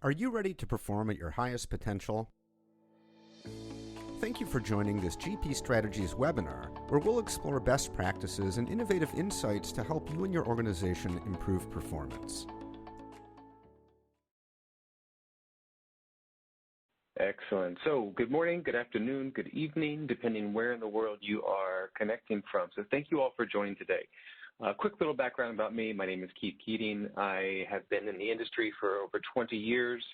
Are you ready to perform at your highest potential? Thank you for joining this GP Strategies webinar, where we'll explore best practices and innovative insights to help you and your organization improve performance. Excellent. So good morning, good afternoon, good evening, depending where in the world you are connecting from. So thank you all for joining today. A quick little background about me. My name is Keith Keating. I have been in the industry for over 20 years.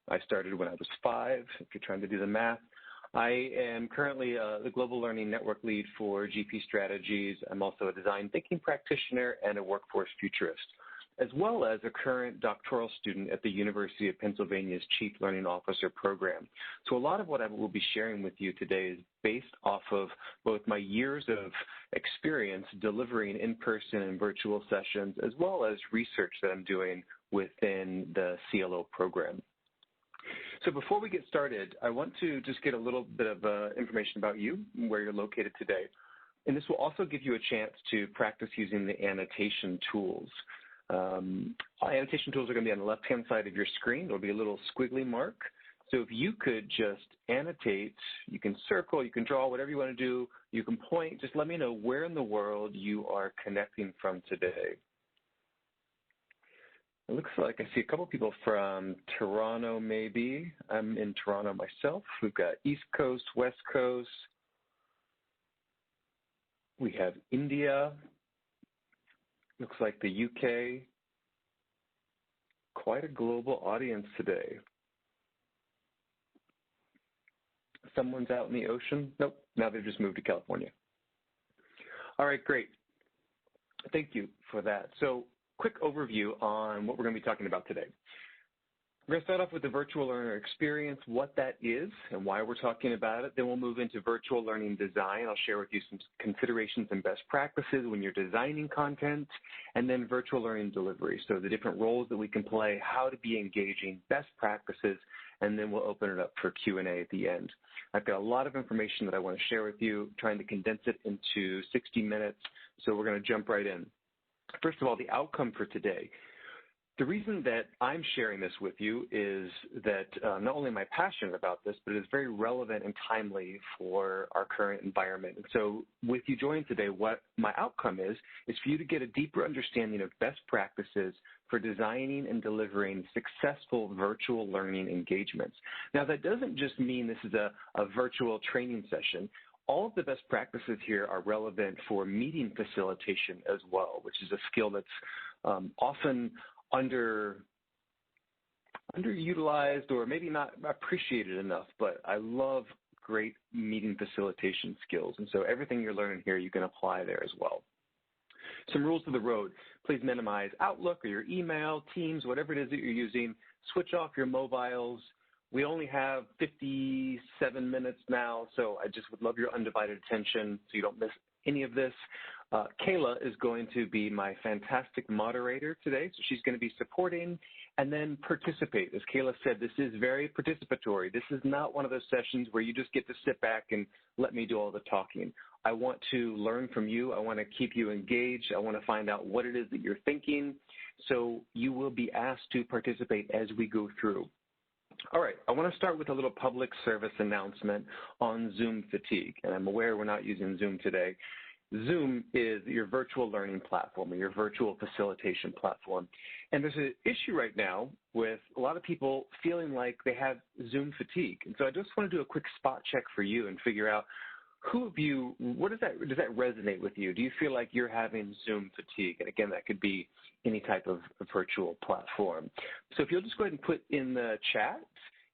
I started when I was 5, if you're trying to do the math. I am currently the Global Learning Network Lead for GP Strategies. I'm also a design thinking practitioner and a workforce futurist, as well as a current doctoral student at the University of Pennsylvania's Chief Learning Officer program. So a lot of what I will be sharing with you today is based off of both my years of experience delivering in-person and virtual sessions, as well as research that I'm doing within the CLO program. So before we get started, I want to just get a little bit of information about you, where you're located today. And this will also give you a chance to practice using the annotation tools. Annotation tools are going to be on the left-hand side of your screen. There'll be a little squiggly mark. So if you could just annotate, you can circle, you can draw, whatever you want to do. You can point. Just let me know where in the world you are connecting from today. It looks like I see a couple people from Toronto, maybe. I'm in Toronto myself. We've got East Coast, West Coast. We have India. Looks like the UK. Quite a global audience today. Someone's out in the ocean? Nope, now they've just moved to California. All right, great. Thank you for that. So, quick overview on what we're going to be talking about today. We're going to start off with the virtual learner experience, what that is and why we're talking about it. Then we'll move into virtual learning design. I'll share with you some considerations and best practices when you're designing content, and then virtual learning delivery. So the different roles that we can play, how to be engaging, best practices, and then we'll open it up for Q&A at the end. I've got a lot of information that I want to share with you, trying to condense it into 60 minutes. So we're going to jump right in. First of all, the outcome for today. The reason that I'm sharing this with you is that not only am I passionate about this, but it is very relevant and timely for our current environment. And so with you joining today, what my outcome is for you to get a deeper understanding of best practices for designing and delivering successful virtual learning engagements. Now, that doesn't just mean this is a virtual training session. All of the best practices here are relevant for meeting facilitation as well, which is a skill that's often underutilized or maybe not appreciated enough, but I love great meeting facilitation skills. And so everything you're learning here, you can apply there as well. Some rules of the road. Please minimize Outlook or your email, Teams, whatever it is that you're using. Switch off your mobiles. We only have 57 minutes now, so I just would love your undivided attention so you don't miss any of this. Kayla is going to be my fantastic moderator today, so she's going to be supporting and then participate. As Kayla said, this is very participatory. This is not one of those sessions where you just get to sit back and let me do all the talking. I want to learn from you. I want to keep you engaged. I want to find out what it is that you're thinking. So you will be asked to participate as we go through. All right, I want to start with a little public service announcement on Zoom fatigue, and I'm aware we're not using Zoom today. Zoom is your virtual learning platform or your virtual facilitation platform, and there's an issue right now with a lot of people feeling like they have Zoom fatigue, and so I just want to do a quick spot check for you and figure out what does that resonate with you? Do you feel like you're having Zoom fatigue? And again, that could be any type of virtual platform. So if you'll just go ahead and put in the chat,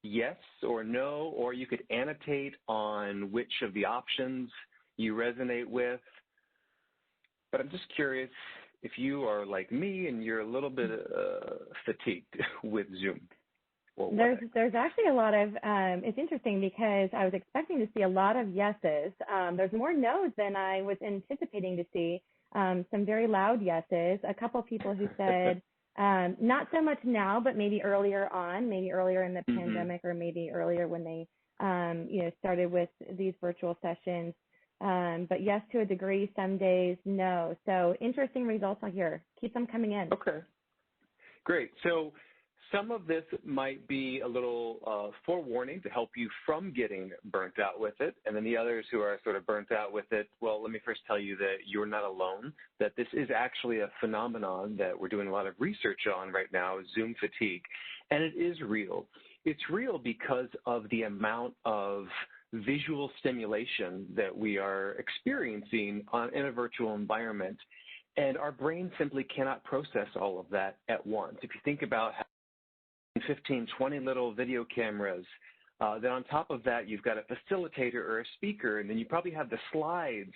yes or no, or you could annotate on which of the options you resonate with. But I'm just curious if you are like me and you're a little bit fatigued with Zoom. There's actually a lot of, it's interesting because I was expecting to see a lot of yeses. There's more no's than I was anticipating to see. Some very loud yeses. A couple of people who said, not so much now, but maybe earlier on, maybe earlier in the pandemic, or maybe earlier when they, started with these virtual sessions. But yes, to a degree, some days, no. So interesting results out here. Keep them coming in. Okay. Great. So some of this might be a little forewarning to help you from getting burnt out with it. And then the others who are sort of burnt out with it, well, let me first tell you that you're not alone, that this is actually a phenomenon that we're doing a lot of research on right now, Zoom fatigue. And it is real. It's real because of the amount of visual stimulation that we are experiencing in a virtual environment. And our brain simply cannot process all of that at once. If you think about 15, 20 little video cameras, then on top of that, you've got a facilitator or a speaker, and then you probably have the slides.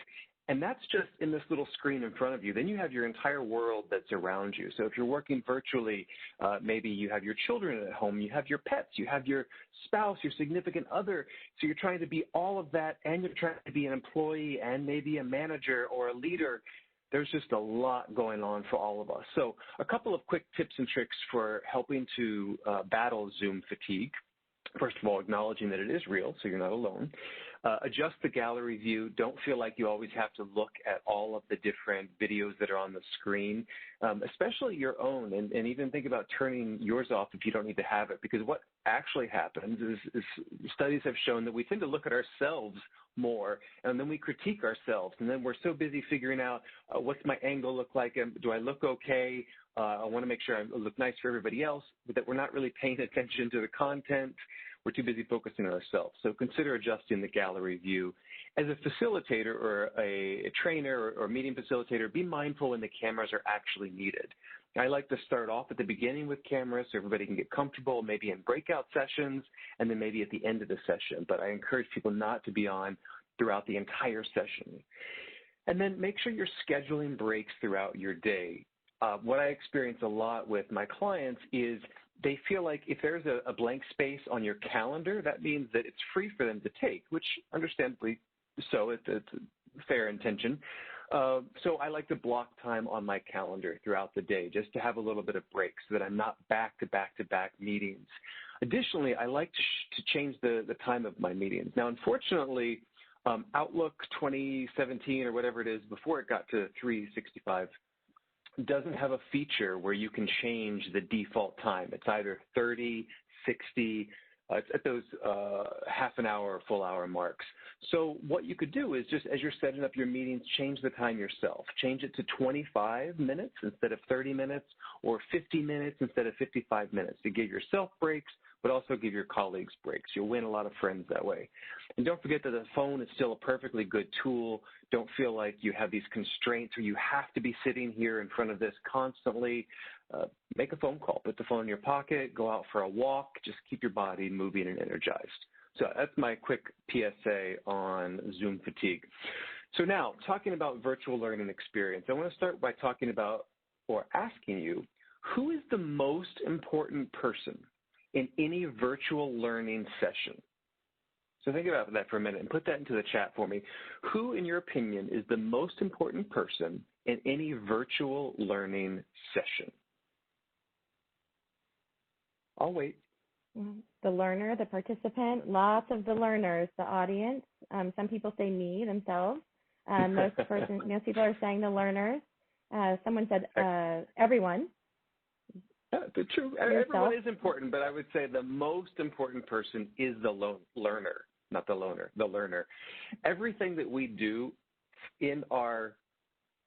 And that's just in this little screen in front of you. Then you have your entire world that's around you. So if you're working virtually, maybe you have your children at home, you have your pets, you have your spouse, your significant other. So you're trying to be all of that, and you're trying to be an employee and maybe a manager or a leader. There's just a lot going on for all of us. So a couple of quick tips and tricks for helping to battle Zoom fatigue. First of all, acknowledging that it is real, so you're not alone. Adjust the gallery view. Don't feel like you always have to look at all of the different videos that are on the screen, especially your own, and even think about turning yours off if you don't need to have it, because what actually happens is studies have shown that we tend to look at ourselves more, and then we critique ourselves, and then we're so busy figuring out what's my angle look like, do I look okay, I want to make sure I look nice for everybody else, but that we're not really paying attention to the content. We're too busy focusing on ourselves. So consider adjusting the gallery view. As a facilitator or a trainer or meeting facilitator, be mindful when the cameras are actually needed. I like to start off at the beginning with cameras so everybody can get comfortable, maybe in breakout sessions, and then maybe at the end of the session. But I encourage people not to be on throughout the entire session. And then make sure you're scheduling breaks throughout your day. What I experience a lot with my clients is they feel like if there's a blank space on your calendar, that means that it's free for them to take, which understandably so, it's a fair intention. So I like to block time on my calendar throughout the day just to have a little bit of break so that I'm not back-to-back meetings. Additionally, I like to change the time of my meetings. Now, unfortunately, Outlook 2017 or whatever it is, before it got to 365, doesn't have a feature where you can change the default time. It's either 30, 60, it's at those half an hour or full hour marks. So what you could do is just as you're setting up your meetings, change the time yourself. Change it to 25 minutes instead of 30 minutes or 50 minutes instead of 55 minutes to give yourself breaks, but also give your colleagues breaks. You'll win a lot of friends that way. And don't forget that the phone is still a perfectly good tool. Don't feel like you have these constraints or you have to be sitting here in front of this constantly. Make a phone call. Put the phone in your pocket. Go out for a walk. Just keep your body moving and energized. So that's my quick PSA on Zoom fatigue. So now, talking about virtual learning experience, I want to start by talking about or asking you, who is the most important person in any virtual learning session? So think about that for a minute and put that into the chat for me. Who, in your opinion, is the most important person in any virtual learning session? I'll wait. The learner, the participant, lots of the learners, the audience. Some people say me themselves. Most people are saying the learners. Someone said everyone. True. Everyone is important, but I would say the most important person is the learner, not the loner, the learner. Everything that we do in our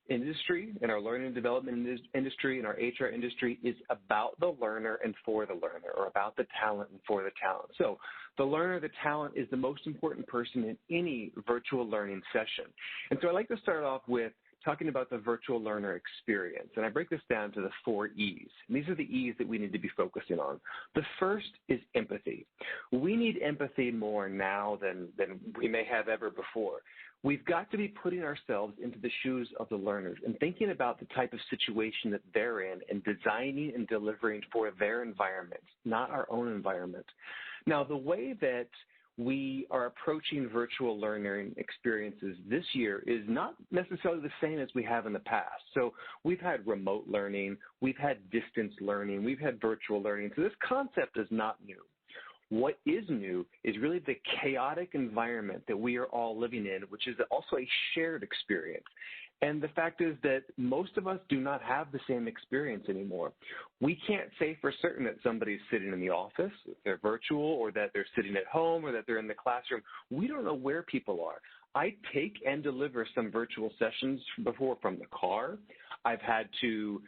industry, in our learning and development industry, in our HR industry, is about the learner and for the learner, or about the talent and for the talent. So the learner, the talent, is the most important person in any virtual learning session. And so I like to start off with talking about the virtual learner experience. And I break this down to the 4 E's. And these are the E's that we need to be focusing on. The first is empathy. We need empathy more now than we may have ever before. We've got to be putting ourselves into the shoes of the learners and thinking about the type of situation that they're in and designing and delivering for their environment, not our own environment. Now, the way that we are approaching virtual learning experiences this year is not necessarily the same as we have in the past. So we've had remote learning, we've had distance learning, we've had virtual learning. So this concept is not new. What is new is really the chaotic environment that we are all living in, which is also a shared experience. And the fact is that most of us do not have the same experience anymore. We can't say for certain that somebody's sitting in the office, if they're virtual, or that they're sitting at home, or that they're in the classroom. We don't know where people are. I take and deliver some virtual sessions before from the car. I've had to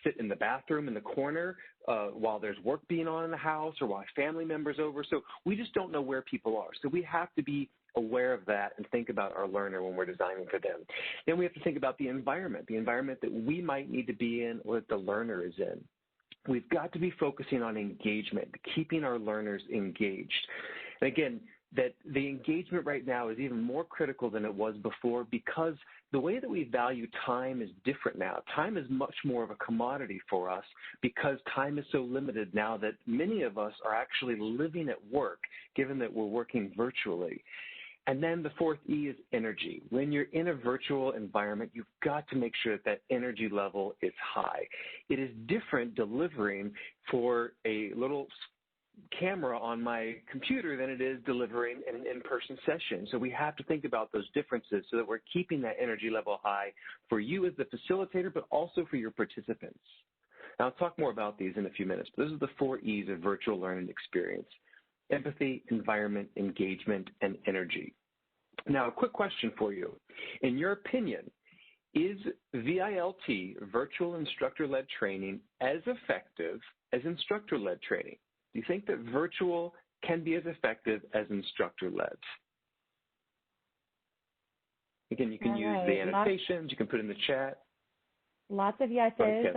sit in the bathroom in the corner while there's work being on in the house or while family members over. So we just don't know where people are. So we have to be aware of that and think about our learner when we're designing for them. Then we have to think about the environment that we might need to be in or that the learner is in. We've got to be focusing on engagement, keeping our learners engaged. And again, that the engagement right now is even more critical than it was before because the way that we value time is different now. Time is much more of a commodity for us because time is so limited now that many of us are actually living at work, given that we're working virtually. And then the fourth E is energy. When you're in a virtual environment, you've got to make sure that that energy level is high. It is different delivering for a little camera on my computer than it is delivering an in-person session. So we have to think about those differences so that we're keeping that energy level high for you as the facilitator, but also for your participants. Now, I'll talk more about these in a few minutes. Those are the 4 E's of virtual learning experience: empathy, environment, engagement, and energy. Now, a quick question for you. In your opinion, is VILT, virtual instructor-led training, as effective as instructor-led training? Do you think that virtual can be as effective as instructor-led? Again, you can use the annotations, you can put in the chat. Lots of yeses.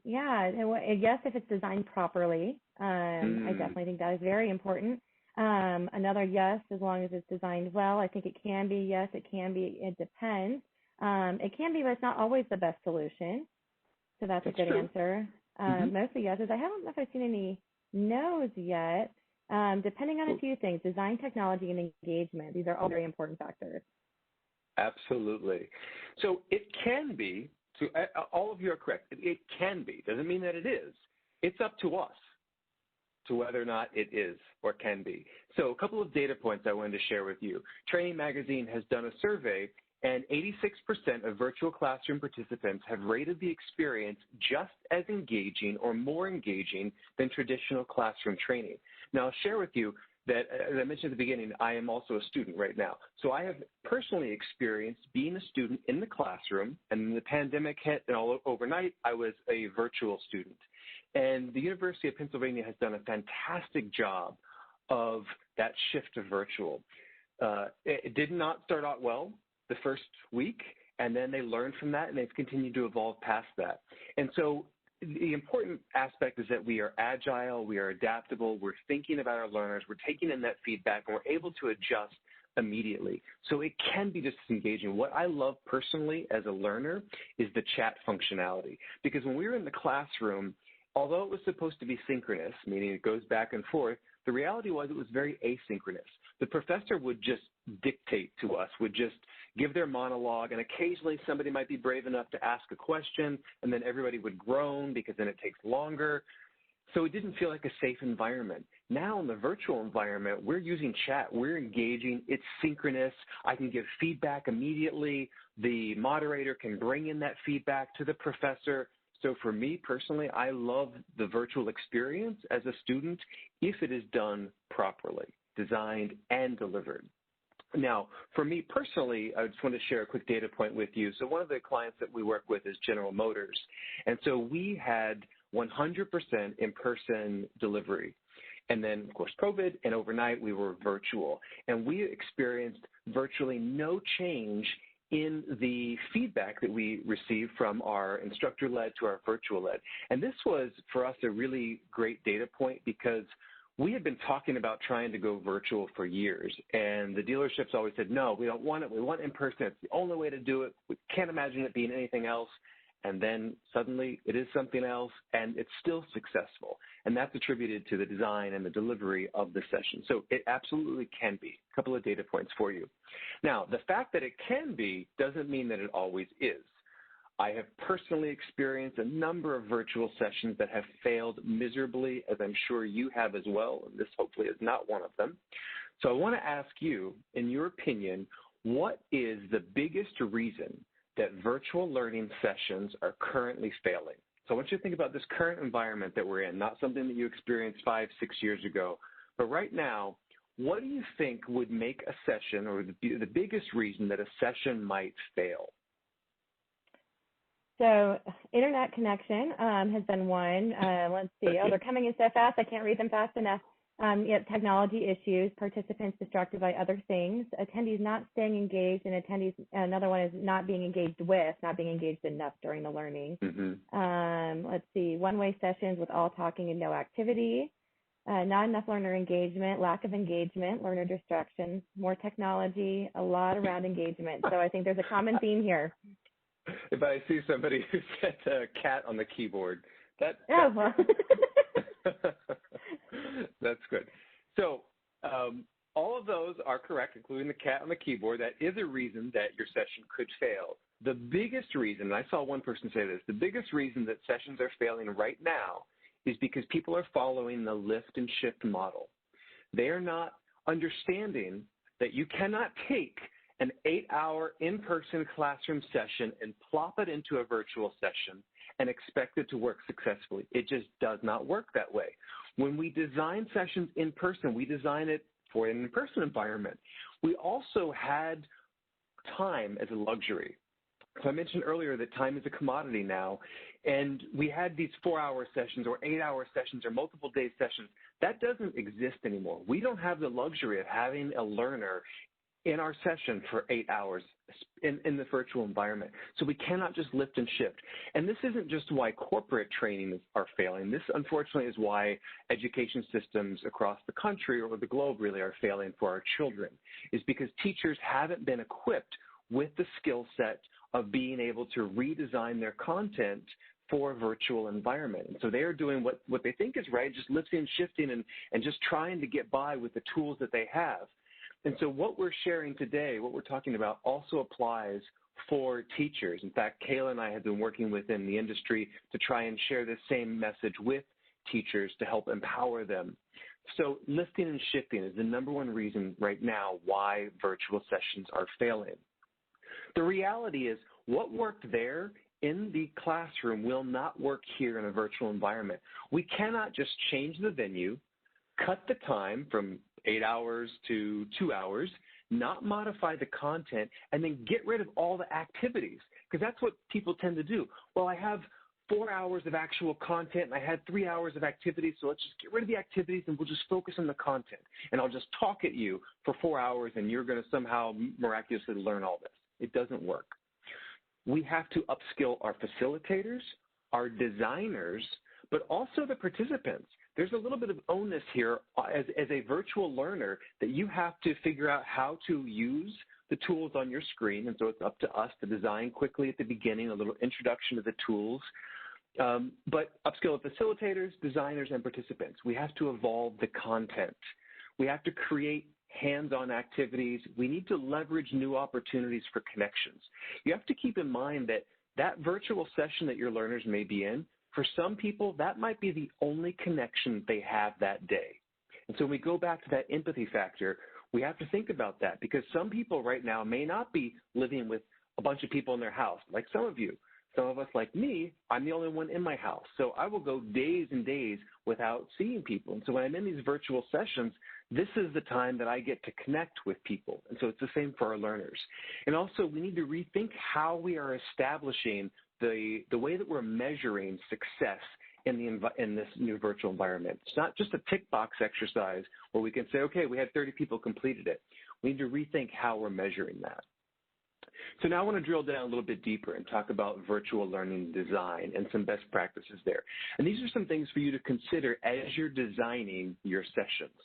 Yeah, yes, if it's designed properly. I definitely think that is very important. Another yes, as long as it's designed well. I think it can be yes, it can be, it depends. It can be, but it's not always the best solution. So that's a good answer. Mostly yeses. I don't know if I've seen any no's yet, depending on a few things: design, technology, and engagement. These are all very important factors. Absolutely. So it can be, so all of you are correct. It can be. Doesn't mean that it is. It's up to us to whether or not it is or can be. So a couple of data points I wanted to share with you. Training Magazine has done a survey, and 86% of virtual classroom participants have rated the experience just as engaging or more engaging than traditional classroom training. Now, I'll share with you that, as I mentioned at the beginning, I am also a student right now. So I have personally experienced being a student in the classroom, and when the pandemic hit and all overnight, I was a virtual student. And the University of Pennsylvania has done a fantastic job of that shift to virtual. It did not start out well the first week, and then they learned from that, and they've continued to evolve past that. And so the important aspect is that we are agile, we are adaptable, we're thinking about our learners, we're taking in that feedback, and we're able to adjust immediately. So it can be just as engaging. What I love personally as a learner is the chat functionality, because when we were in the classroom, although it was supposed to be synchronous, meaning it goes back and forth, the reality was it was very asynchronous. The professor would just dictate to us, would just give their monologue, and occasionally somebody might be brave enough to ask a question, and then everybody would groan because then it takes longer. So it didn't feel like a safe environment. Now in the virtual environment, we're using chat, we're engaging, it's synchronous, I can give feedback immediately, the moderator can bring in that feedback to the professor. So for me personally, I love the virtual experience as a student if it is done properly, designed and delivered. Now, for me personally, I just want to share a quick data point with you. So one of the clients that we work with is General Motors. And so we had 100% in-person delivery. And then, of course, COVID, and overnight we were virtual. And we experienced virtually no change in the feedback that we received from our instructor-led to our virtual-led. And this was, for us, a really great data point because we had been talking about trying to go virtual for years, and the dealerships always said, no, we don't want it. We want in-person. It's the only way to do it. We can't imagine it being anything else. And then suddenly it is something else, and it's still successful. And that's attributed to the design and the delivery of the session. So it absolutely can be. A couple of data points for you. Now, the fact that it can be doesn't mean that it always is. I have personally experienced a number of virtual sessions that have failed miserably, as I'm sure you have as well, and this hopefully is not one of them. So I want to ask you, in your opinion, what is the biggest reason that virtual learning sessions are currently failing? So I want you to think about this current environment that we're in, not something that you experienced 5, 6 years ago, but right now, what do you think would make a session, or the biggest reason that a session might fail? So internet connection has been one. Let's see. Oh, they're coming in so fast, I can't read them fast enough. Technology issues, participants distracted by other things, attendees not staying engaged, and another one is not being engaged enough during the learning. Let's see, one-way sessions with all talking and no activity, not enough learner engagement, lack of engagement, learner distractions, more technology, a lot around engagement. So I think there's a common theme here. If I see somebody who set a cat on the keyboard, that's good. So all of those are correct, including the cat on the keyboard. That is a reason that your session could fail. The biggest reason, and I saw one person say this, the biggest reason that sessions are failing right now is because people are following the lift and shift model. They are not understanding that you cannot take an 8-hour in-person classroom session and plop it into a virtual session and expect it to work successfully. It just does not work that way. When we design sessions in person, we design it for an in-person environment. We also had time as a luxury. So I mentioned earlier that time is a commodity now, and we had these 4-hour sessions or 8-hour sessions or multiple day sessions. That doesn't exist anymore. We don't have the luxury of having a learner in our session for 8 hours in the virtual environment. So we cannot just lift and shift. And this isn't just why corporate trainings are failing. This, unfortunately, is why education systems across the country or the globe really are failing for our children, is because teachers haven't been equipped with the skill set of being able to redesign their content for a virtual environment. And so they are doing what they think is right, just lifting and shifting and just trying to get by with the tools that they have. And so what we're sharing today, what we're talking about, also applies for teachers. In fact, Kayla and I have been working within the industry to try and share this same message with teachers to help empower them. So lifting and shifting is the #1 reason right now why virtual sessions are failing. The reality is what worked there in the classroom will not work here in a virtual environment. We cannot just change the venue, cut the time from 8 hours to 2 hours, not modify the content, and then get rid of all the activities, because that's what people tend to do. Well, I have 4 hours of actual content, and I had 3 hours of activities, so let's just get rid of the activities, and we'll just focus on the content. And I'll just talk at you for 4 hours, and you're going to somehow miraculously learn all this. It doesn't work. We have to upskill our facilitators, our designers, but also the participants. There's a little bit of onus here as a virtual learner that you have to figure out how to use the tools on your screen, and so it's up to us to design quickly at the beginning, a little introduction to the tools, but upskill the facilitators, designers, and participants. We have to evolve the content. We have to create hands-on activities. We need to leverage new opportunities for connections. You have to keep in mind that that virtual session that your learners may be in, for some people, that might be the only connection they have that day. And so when we go back to that empathy factor, we have to think about that, because some people right now may not be living with a bunch of people in their house, like some of you. Some of us, like me, I'm the only one in my house. So I will go days and days without seeing people. And so when I'm in these virtual sessions, this is the time that I get to connect with people. And so it's the same for our learners. And also, we need to rethink how we are establishing the way that we're measuring success in this new virtual environment. It's not just a tick box exercise where we can say, okay, we had 30 people completed it. We need to rethink how we're measuring that. So now I want to drill down a little bit deeper and talk about virtual learning design and some best practices there. And these are some things for you to consider as you're designing your sessions.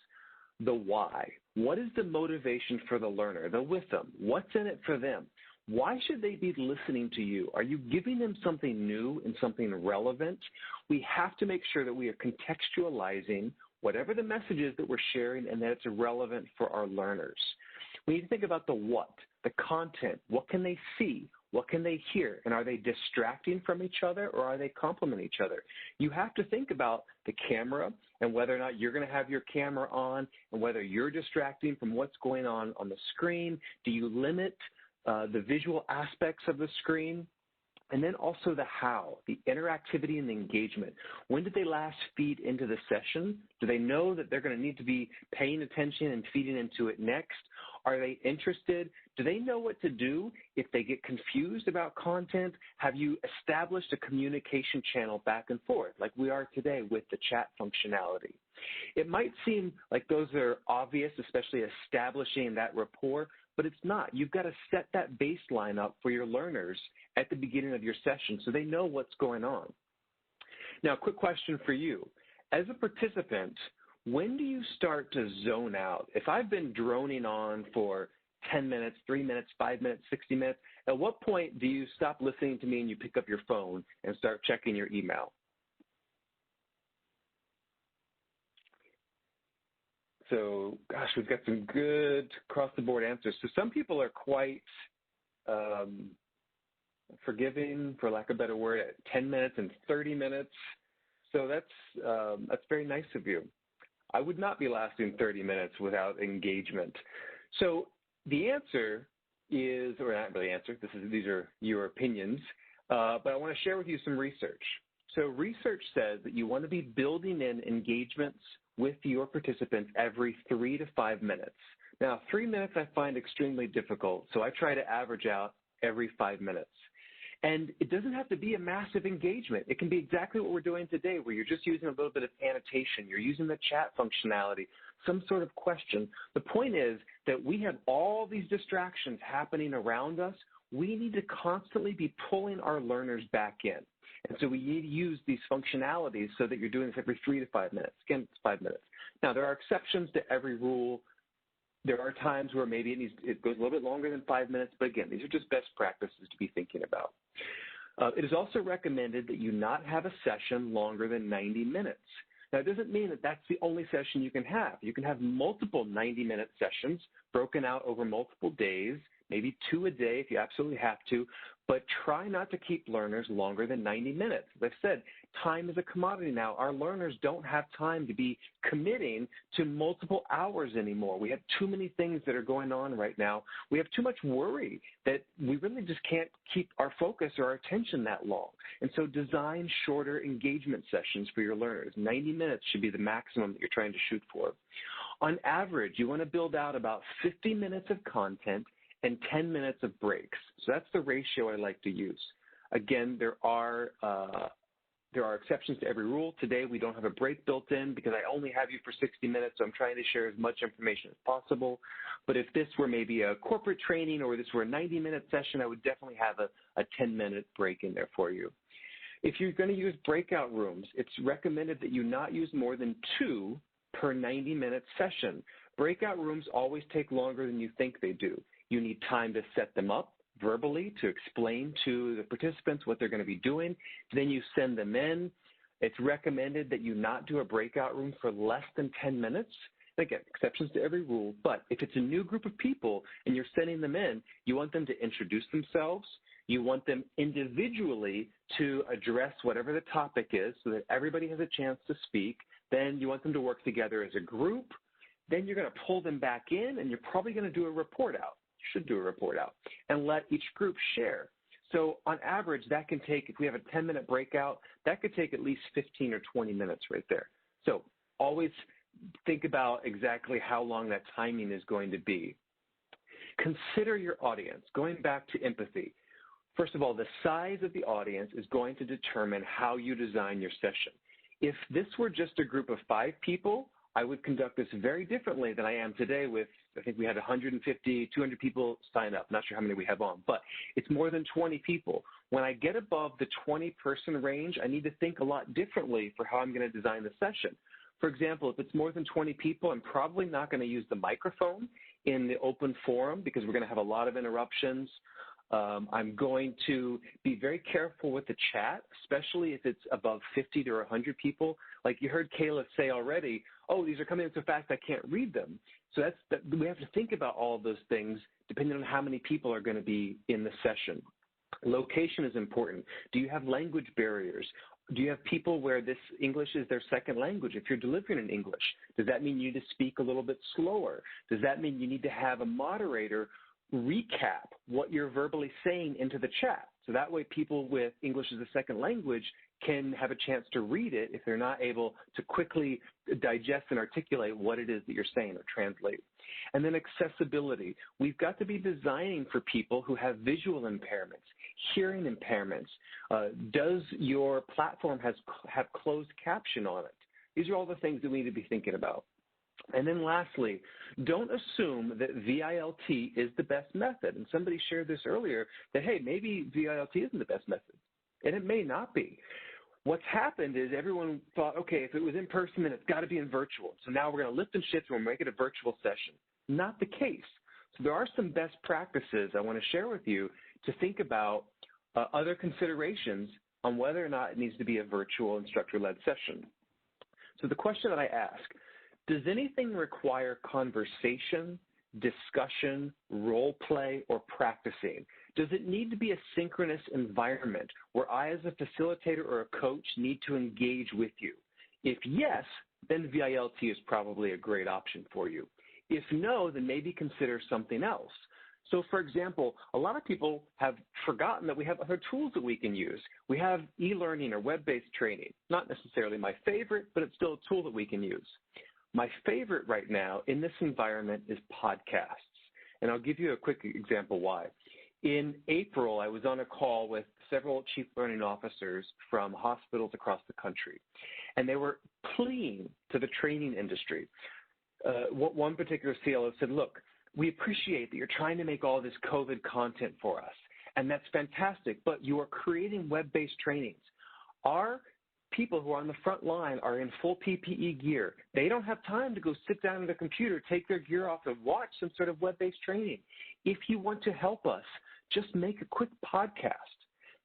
The why. What is the motivation for the learner, the with them? What's in it for them? Why should they be listening to you? Are you giving them something new and something relevant? We have to make sure that we are contextualizing whatever the message is that we're sharing and that it's relevant for our learners. We need to think about the what. the content. What can they see? What can they hear? And are they distracting from each other, or are they complementing each other? You have to think about the camera and whether or not you're going to have your camera on and whether you're distracting from what's going on the screen. Do you limit the visual aspects of the screen? And then also the how, the interactivity and the engagement. When did they last feed into the session? Do they know that they're going to need to be paying attention and feeding into it next? Are they interested? Do they know what to do if they get confused about content? Have you established a communication channel back and forth like we are today with the chat functionality? It might seem like those are obvious, especially establishing that rapport, but it's not. You've got to set that baseline up for your learners at the beginning of your session so they know what's going on. Now, quick question for you. As a participant, when do you start to zone out? If I've been droning on for 10 minutes, 3 minutes, 5 minutes, 60 minutes, at what point do you stop listening to me and you pick up your phone and start checking your email? So, gosh, we've got some good across-the-board answers. So some people are quite forgiving, for lack of a better word, at 10 minutes and 30 minutes. So that's very nice of you. I would not be lasting 30 minutes without engagement. So the answer is, or not really answer, these are your opinions, but I want to share with you some research. So research says that you want to be building in engagements with your participants every 3 to 5 minutes. Now, 3 minutes I find extremely difficult, so I try to average out every 5 minutes. And it doesn't have to be a massive engagement. It can be exactly what we're doing today, where you're just using a little bit of annotation. You're using the chat functionality, some sort of question. The point is that we have all these distractions happening around us. We need to constantly be pulling our learners back in. And so we need to use these functionalities so that you're doing this every 3 to 5 minutes. Again, it's 5 minutes. Now, there are exceptions to every rule. There are times where maybe it goes a little bit longer than 5 minutes, but again, these are just best practices to be thinking about. It is also recommended that you not have a session longer than 90 minutes. Now, it doesn't mean that that's the only session you can have. You can have multiple 90-minute sessions broken out over multiple days, maybe 2 a day if you absolutely have to, but try not to keep learners longer than 90 minutes. As I've said, time is a commodity now. Our learners don't have time to be committing to multiple hours anymore. We have too many things that are going on right now. We have too much worry that we really just can't keep our focus or our attention that long. And so design shorter engagement sessions for your learners. 90 minutes should be the maximum that you're trying to shoot for. On average, you want to build out about 50 minutes of content and 10 minutes of breaks. So that's the ratio I like to use. Again, there are exceptions to every rule. Today, we don't have a break built in because I only have you for 60 minutes, so I'm trying to share as much information as possible. But if this were maybe a corporate training or this were a 90-minute session, I would definitely have a 10-minute break in there for you. If you're going to use breakout rooms, it's recommended that you not use more than 2 per 90-minute session. Breakout rooms always take longer than you think they do. You need time to set them up verbally, to explain to the participants what they're going to be doing. Then you send them in. It's recommended that you not do a breakout room for less than 10 minutes. Again, exceptions to every rule, but if it's a new group of people and you're sending them in, you want them to introduce themselves. You want them individually to address whatever the topic is so that everybody has a chance to speak. Then you want them to work together as a group. Then you're going to pull them back in, and you're probably going to do a report out. Should do a report out and let each group share. So on average, that can take, if we have a 10-minute breakout, that could take at least 15 or 20 minutes right there. So always think about exactly how long that timing is going to be. Consider your audience. Going back to empathy. First of all, the size of the audience is going to determine how you design your session. If this were just a group of 5 people, I would conduct this very differently than I am today with, I think we had 150, 200 people sign up. Not sure how many we have on, but it's more than 20 people. When I get above the 20-person range, I need to think a lot differently for how I'm going to design the session. For example, if it's more than 20 people, I'm probably not going to use the microphone in the open forum because we're going to have a lot of interruptions. I'm going to be very careful with the chat, especially if it's above 50 to 100 people. Like you heard Kayla say already, oh, these are coming in so fast I can't read them. So we have to think about all of those things depending on how many people are going to be in the session. Location is important. Do you have language barriers? Do you have people where this English is their second language? If you're delivering in English, does that mean you need to speak a little bit slower? Does that mean you need to have a moderator recap what you're verbally saying into the chat? So that way people with English as a second language can have a chance to read it if they're not able to quickly digest and articulate what it is that you're saying or translate. And then accessibility. We've got to be designing for people who have visual impairments, hearing impairments. Does your platform have closed caption on it? These are all the things that we need to be thinking about. And then lastly, don't assume that VILT is the best method. And somebody shared this earlier that, hey, maybe VILT isn't the best method. And it may not be. What's happened is everyone thought, okay, if it was in person, then it's got to be in virtual. So now we're going to lift and shift and we'll make it a virtual session. Not the case. So there are some best practices I want to share with you to think about other considerations on whether or not it needs to be a virtual instructor-led session. So the question that I ask, does anything require conversation, discussion, role play, or practicing? Does it need to be a synchronous environment where I as a facilitator or a coach need to engage with you? If yes, then VILT is probably a great option for you. If no, then maybe consider something else. So for example, a lot of people have forgotten that we have other tools that we can use. We have e-learning or web-based training. Not necessarily my favorite, but it's still a tool that we can use. My favorite right now in this environment is podcasts, and I'll give you a quick example why. In April, I was on a call with several chief learning officers from hospitals across the country, and they were pleading to the training industry. One particular CLO said, look, we appreciate that you're trying to make all this COVID content for us, and that's fantastic, but you are creating web-based trainings. Our people who are on the front line are in full PPE gear. They don't have time to go sit down at a computer, take their gear off, and watch some sort of web-based training. If you want to help us, just make a quick podcast.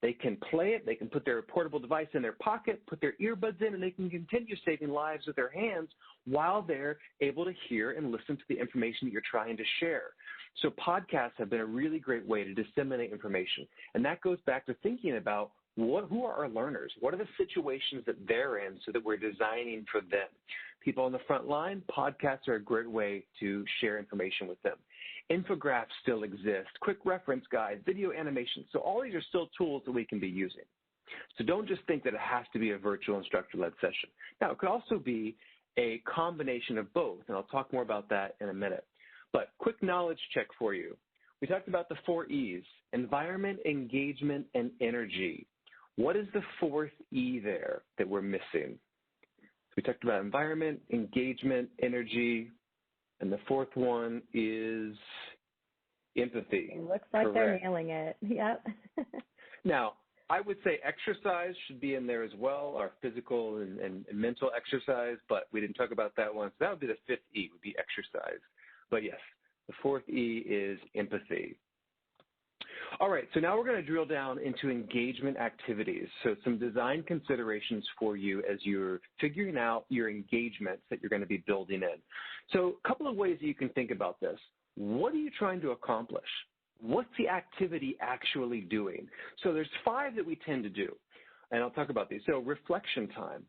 They can play it, they can put their portable device in their pocket, put their earbuds in, and they can continue saving lives with their hands while they're able to hear and listen to the information that you're trying to share. So podcasts have been a really great way to disseminate information. And that goes back to thinking about who are our learners? What are the situations that they're in so that we're designing for them? People on the front line, podcasts are a great way to share information with them. Infographics still exist, quick reference guides, video animation. So all these are still tools that we can be using. So don't just think that it has to be a virtual instructor-led session. Now, it could also be a combination of both, and I'll talk more about that in a minute. But quick knowledge check for you. We talked about the 4 E's, environment, engagement, and energy. What is the 4th E there that we're missing? We talked about environment, engagement, energy, and the 4th one is empathy. It looks like they're nailing it. Yep. Now, I would say exercise should be in there as well, our physical and mental exercise, but we didn't talk about that one. So that would be the 5th E, would be exercise. But yes, the 4th E is empathy. All right, so now we're going to drill down into engagement activities. So some design considerations for you as you're figuring out your engagements that you're going to be building in. So a couple of ways that you can think about this. What are you trying to accomplish? What's the activity actually doing? So there's 5 that we tend to do, and I'll talk about these. So reflection time.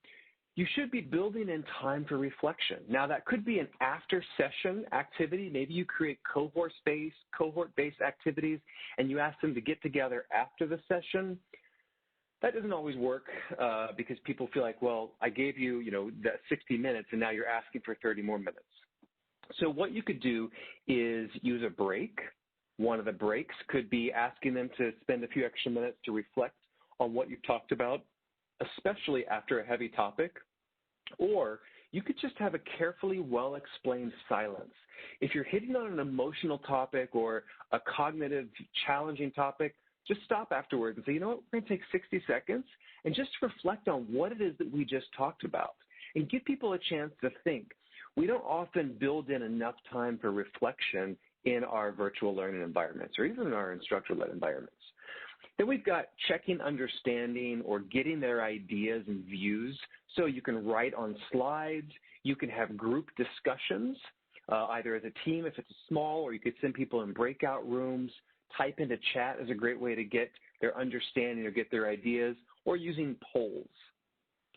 You should be building in time for reflection. Now, that could be an after-session activity. Maybe you create cohort-based activities, and you ask them to get together after the session. That doesn't always work because people feel like, well, I gave you, that 60 minutes, and now you're asking for 30 more minutes. So what you could do is use a break. One of the breaks could be asking them to spend a few extra minutes to reflect on what you've talked about, especially after a heavy topic. Or you could just have a carefully well-explained silence. If you're hitting on an emotional topic or a cognitive challenging topic, just stop afterwards and say, you know what, we're going to take 60 seconds and just reflect on what it is that we just talked about and give people a chance to think. We don't often build in enough time for reflection in our virtual learning environments or even in our instructor-led environments. Then we've got checking understanding or getting their ideas and views. So you can write on slides. You can have group discussions, either as a team if it's small, or you could send people in breakout rooms. Type into chat is a great way to get their understanding or get their ideas, or using polls.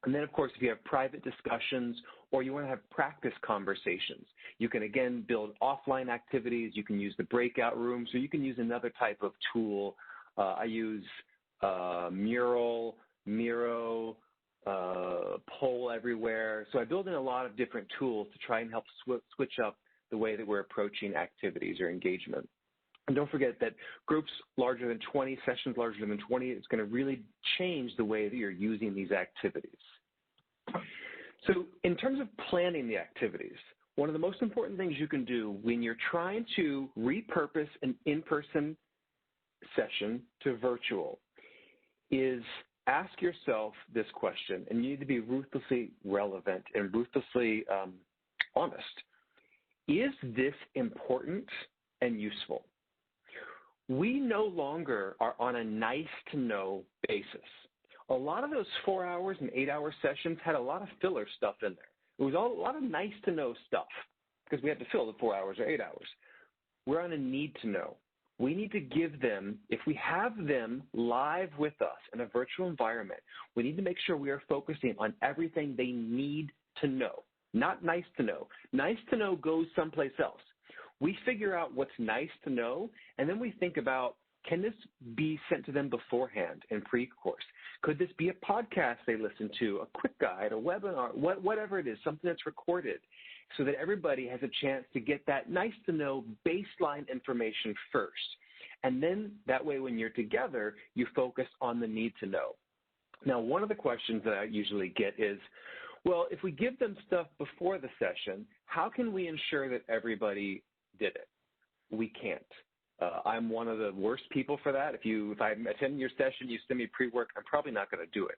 And then, of course, if you have private discussions or you want to have practice conversations, you can, again, build offline activities. You can use the breakout rooms, or you can use another type of tool. I use Mural, Miro, Poll Everywhere. So I build in a lot of different tools to try and help switch up the way that we're approaching activities or engagement. And don't forget that groups larger than 20, sessions larger than 20, it's going to really change the way that you're using these activities. So in terms of planning the activities, one of the most important things you can do when you're trying to repurpose an in-person session to virtual is ask yourself this question, and you need to be ruthlessly relevant and ruthlessly honest. Is this important and useful? We no longer are on a nice-to-know basis. A lot of those 4 hours and 8 hour sessions had a lot of filler stuff in there. It was a lot of nice-to-know stuff because we had to fill the 4 hours or 8 hours. We're on a need-to-know. We need to give them, if we have them live with us in a virtual environment, we need to make sure we are focusing on everything they need to know, not nice to know. Nice to know goes someplace else. We figure out what's nice to know, and then we think about, can this be sent to them beforehand in pre-course? Could this be a podcast they listen to, a quick guide, a webinar, whatever it is, something that's recorded, so that everybody has a chance to get that nice to know baseline information first. And then that way when you're together, you focus on the need to know. Now, one of the questions that I usually get is, well, if we give them stuff before the session, how can we ensure that everybody did it? We can't. I'm one of the worst people for that. If I'm attending your session, you send me pre-work, I'm probably not going to do it.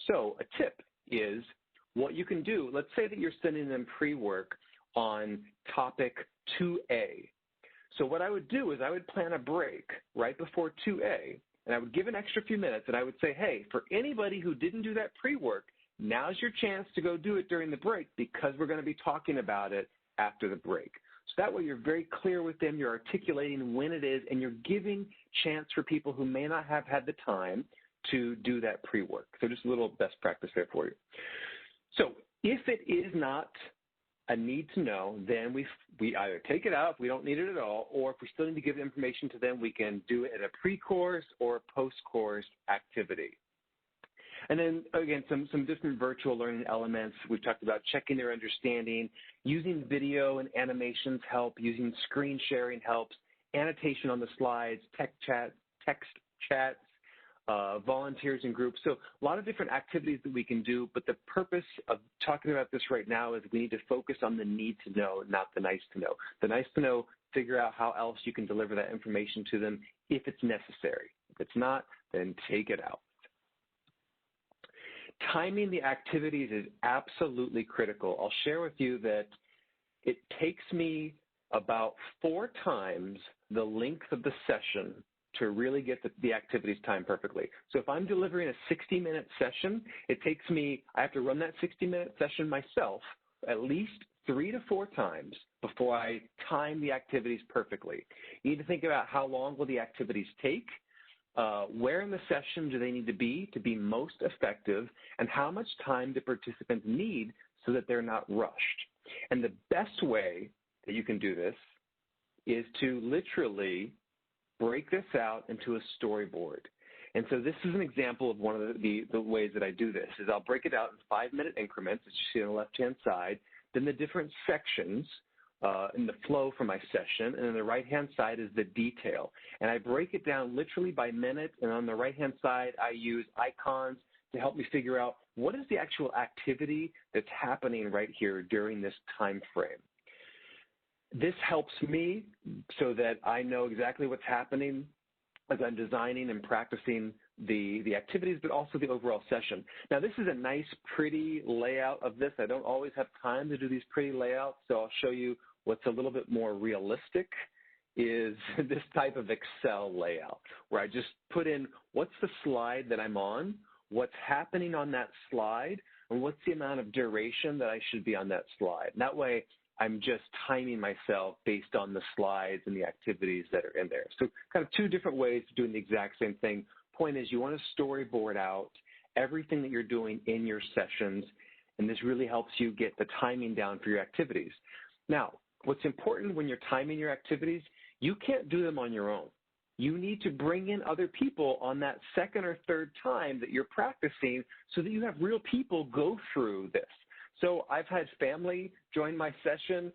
So a tip is what you can do. Let's say that you're sending them pre-work on topic 2A. So what I would do is I would plan a break right before 2A, and I would give an extra few minutes, and I would say, hey, for anybody who didn't do that pre-work, now's your chance to go do it during the break because we're going to be talking about it after the break. So that way you're very clear with them, you're articulating when it is, and you're giving chance for people who may not have had the time to do that pre-work. So just a little best practice there for you. So if it is not a need to know, then we either take it out if we don't need it at all, or if we still need to give information to them, we can do it at a pre-course or post-course activity. And then, again, some different virtual learning elements. We've talked about checking their understanding, using video and animations help, using screen sharing helps, annotation on the slides, text chats, volunteers in groups. So a lot of different activities that we can do, but the purpose of talking about this right now is we need to focus on the need to know, not the nice to know. The nice to know, figure out how else you can deliver that information to them if it's necessary. If it's not, then take it out. Timing the activities is absolutely critical. I'll share with you that it takes me about 4 times the length of the session to really get the activities timed perfectly. So if I'm delivering a 60-minute session, it takes me, I have to run that 60-minute session myself at least 3 to 4 times before I time the activities perfectly. You need to think about how long will the activities take, where in the session do they need to be most effective, and how much time do participants need so that they're not rushed. And the best way that you can do this is to literally break this out into a storyboard. And so this is an example of one of the ways that I do this, is I'll break it out in 5-minute increments, as you see on the left-hand side, then the different sections in the flow for my session, and on the right-hand side is the detail. And I break it down literally by minute, and on the right-hand side, I use icons to help me figure out what is the actual activity that's happening right here during this time frame. This helps me so that I know exactly what's happening as I'm designing and practicing the activities, but also the overall session. Now, this is a nice, pretty layout of this. I don't always have time to do these pretty layouts, so I'll show you what's a little bit more realistic is this type of Excel layout where I just put in what's the slide that I'm on, what's happening on that slide, and what's the amount of duration that I should be on that slide. And that way, I'm just timing myself based on the slides and the activities that are in there. So kind of two different ways of doing the exact same thing. Point is, you want to storyboard out everything that you're doing in your sessions, and this really helps you get the timing down for your activities. Now, what's important when you're timing your activities, you can't do them on your own. You need to bring in other people on that second or third time that you're practicing so that you have real people go through this. So I've had family join my session,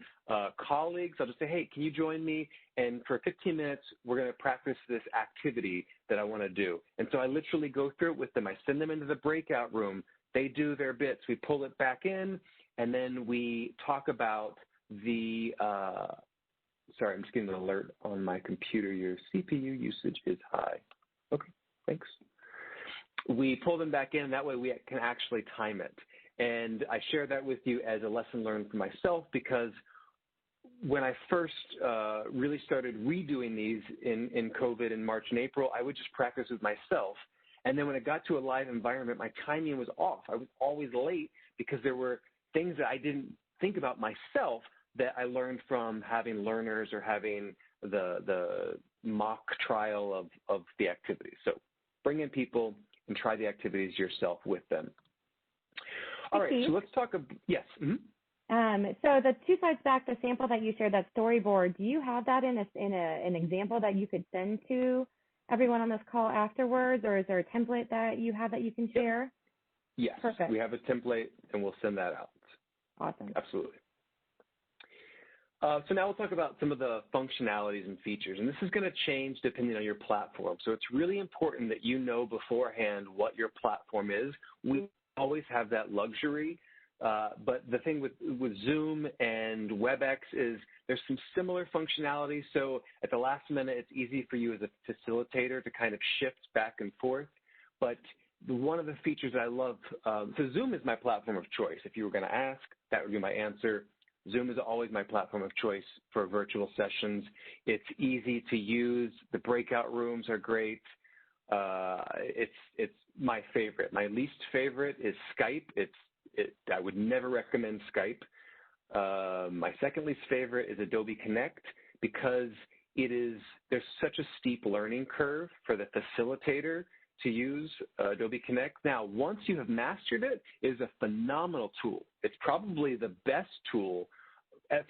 colleagues. I'll just say, hey, can you join me? And for 15 minutes, we're going to practice this activity that I want to do. And so I literally go through it with them. I send them into the breakout room. They do their bits. We pull it back in, and then we talk about the sorry, I'm just getting an alert on my computer. Your CPU usage is high. Okay, thanks. We pull them back in. That way we can actually time it. And I share that with you as a lesson learned for myself, because when I first really started redoing these in COVID in March and April, I would just practice with myself. And then when it got to a live environment, my timing was off. I was always late because there were things that I didn't think about myself that I learned from having learners or having the mock trial of the activities. So bring in people and try the activities yourself with them. All right, so let's talk about, yes. Mm-hmm. So the 2 slides back, the sample that you shared, that storyboard, do you have that in an example that you could send to everyone on this call afterwards, or is there a template that you have that you can share? Yes, perfect. We have a template, and we'll send that out. Awesome. Absolutely. So now we'll talk about some of the functionalities and features, and this is going to change depending on your platform. So it's really important that you know beforehand what your platform is. We always have that luxury, but the thing with Zoom and WebEx is there's some similar functionality. So at the last minute, it's easy for you as a facilitator to kind of shift back and forth. But one of the features that I love, so Zoom is my platform of choice. If you were going to ask, that would be my answer. Zoom is always my platform of choice for virtual sessions. It's easy to use. The breakout rooms are great. It's my favorite. My least favorite is Skype. I would never recommend Skype. My second least favorite is Adobe Connect, because there's such a steep learning curve for the facilitator to use Adobe Connect. Now, once you have mastered it, it is a phenomenal tool. It's probably the best tool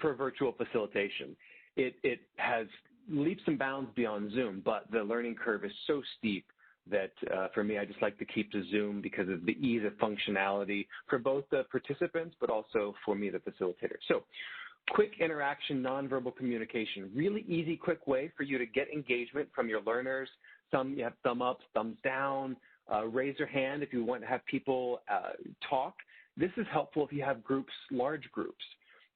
for virtual facilitation. It has leaps and bounds beyond Zoom, but the learning curve is so steep that for me, I just like to keep to Zoom because of the ease of functionality for both the participants, but also for me, the facilitator. So quick interaction, nonverbal communication, really easy, quick way for you to get engagement from your learners. Some you have thumb up, thumbs down, raise your hand if you want to have people talk. This is helpful if you have groups, large groups.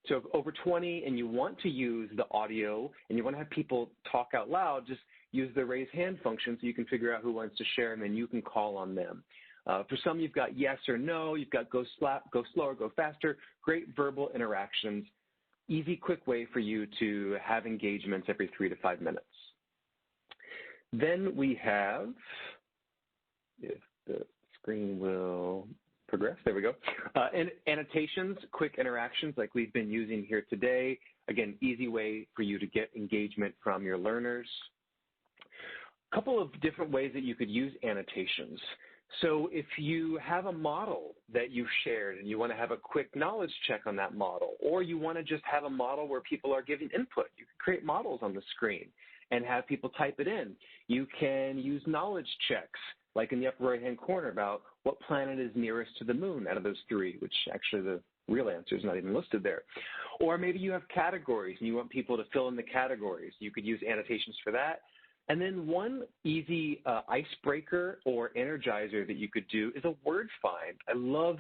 So if over 20 and you want to use the audio and you want to have people talk out loud, just use the raise hand function so you can figure out who wants to share, and then you can call on them. For some, you've got yes or no, you've got go slower, go faster, great verbal interactions, easy, quick way for you to have engagements every 3 to 5 minutes. Then we have, if the screen will progress, there we go. And annotations, quick interactions like we've been using here today. Again, easy way for you to get engagement from your learners. A couple of different ways that you could use annotations. So if you have a model that you've shared and you want to have a quick knowledge check on that model, or you want to just have a model where people are giving input, you can create models on the screen and have people type it in. You can use knowledge checks, like in the upper right-hand corner about what planet is nearest to the moon out of those 3, which actually the real answer is not even listed there. Or maybe you have categories and you want people to fill in the categories. You could use annotations for that. And then one easy icebreaker or energizer that you could do is a word find. I love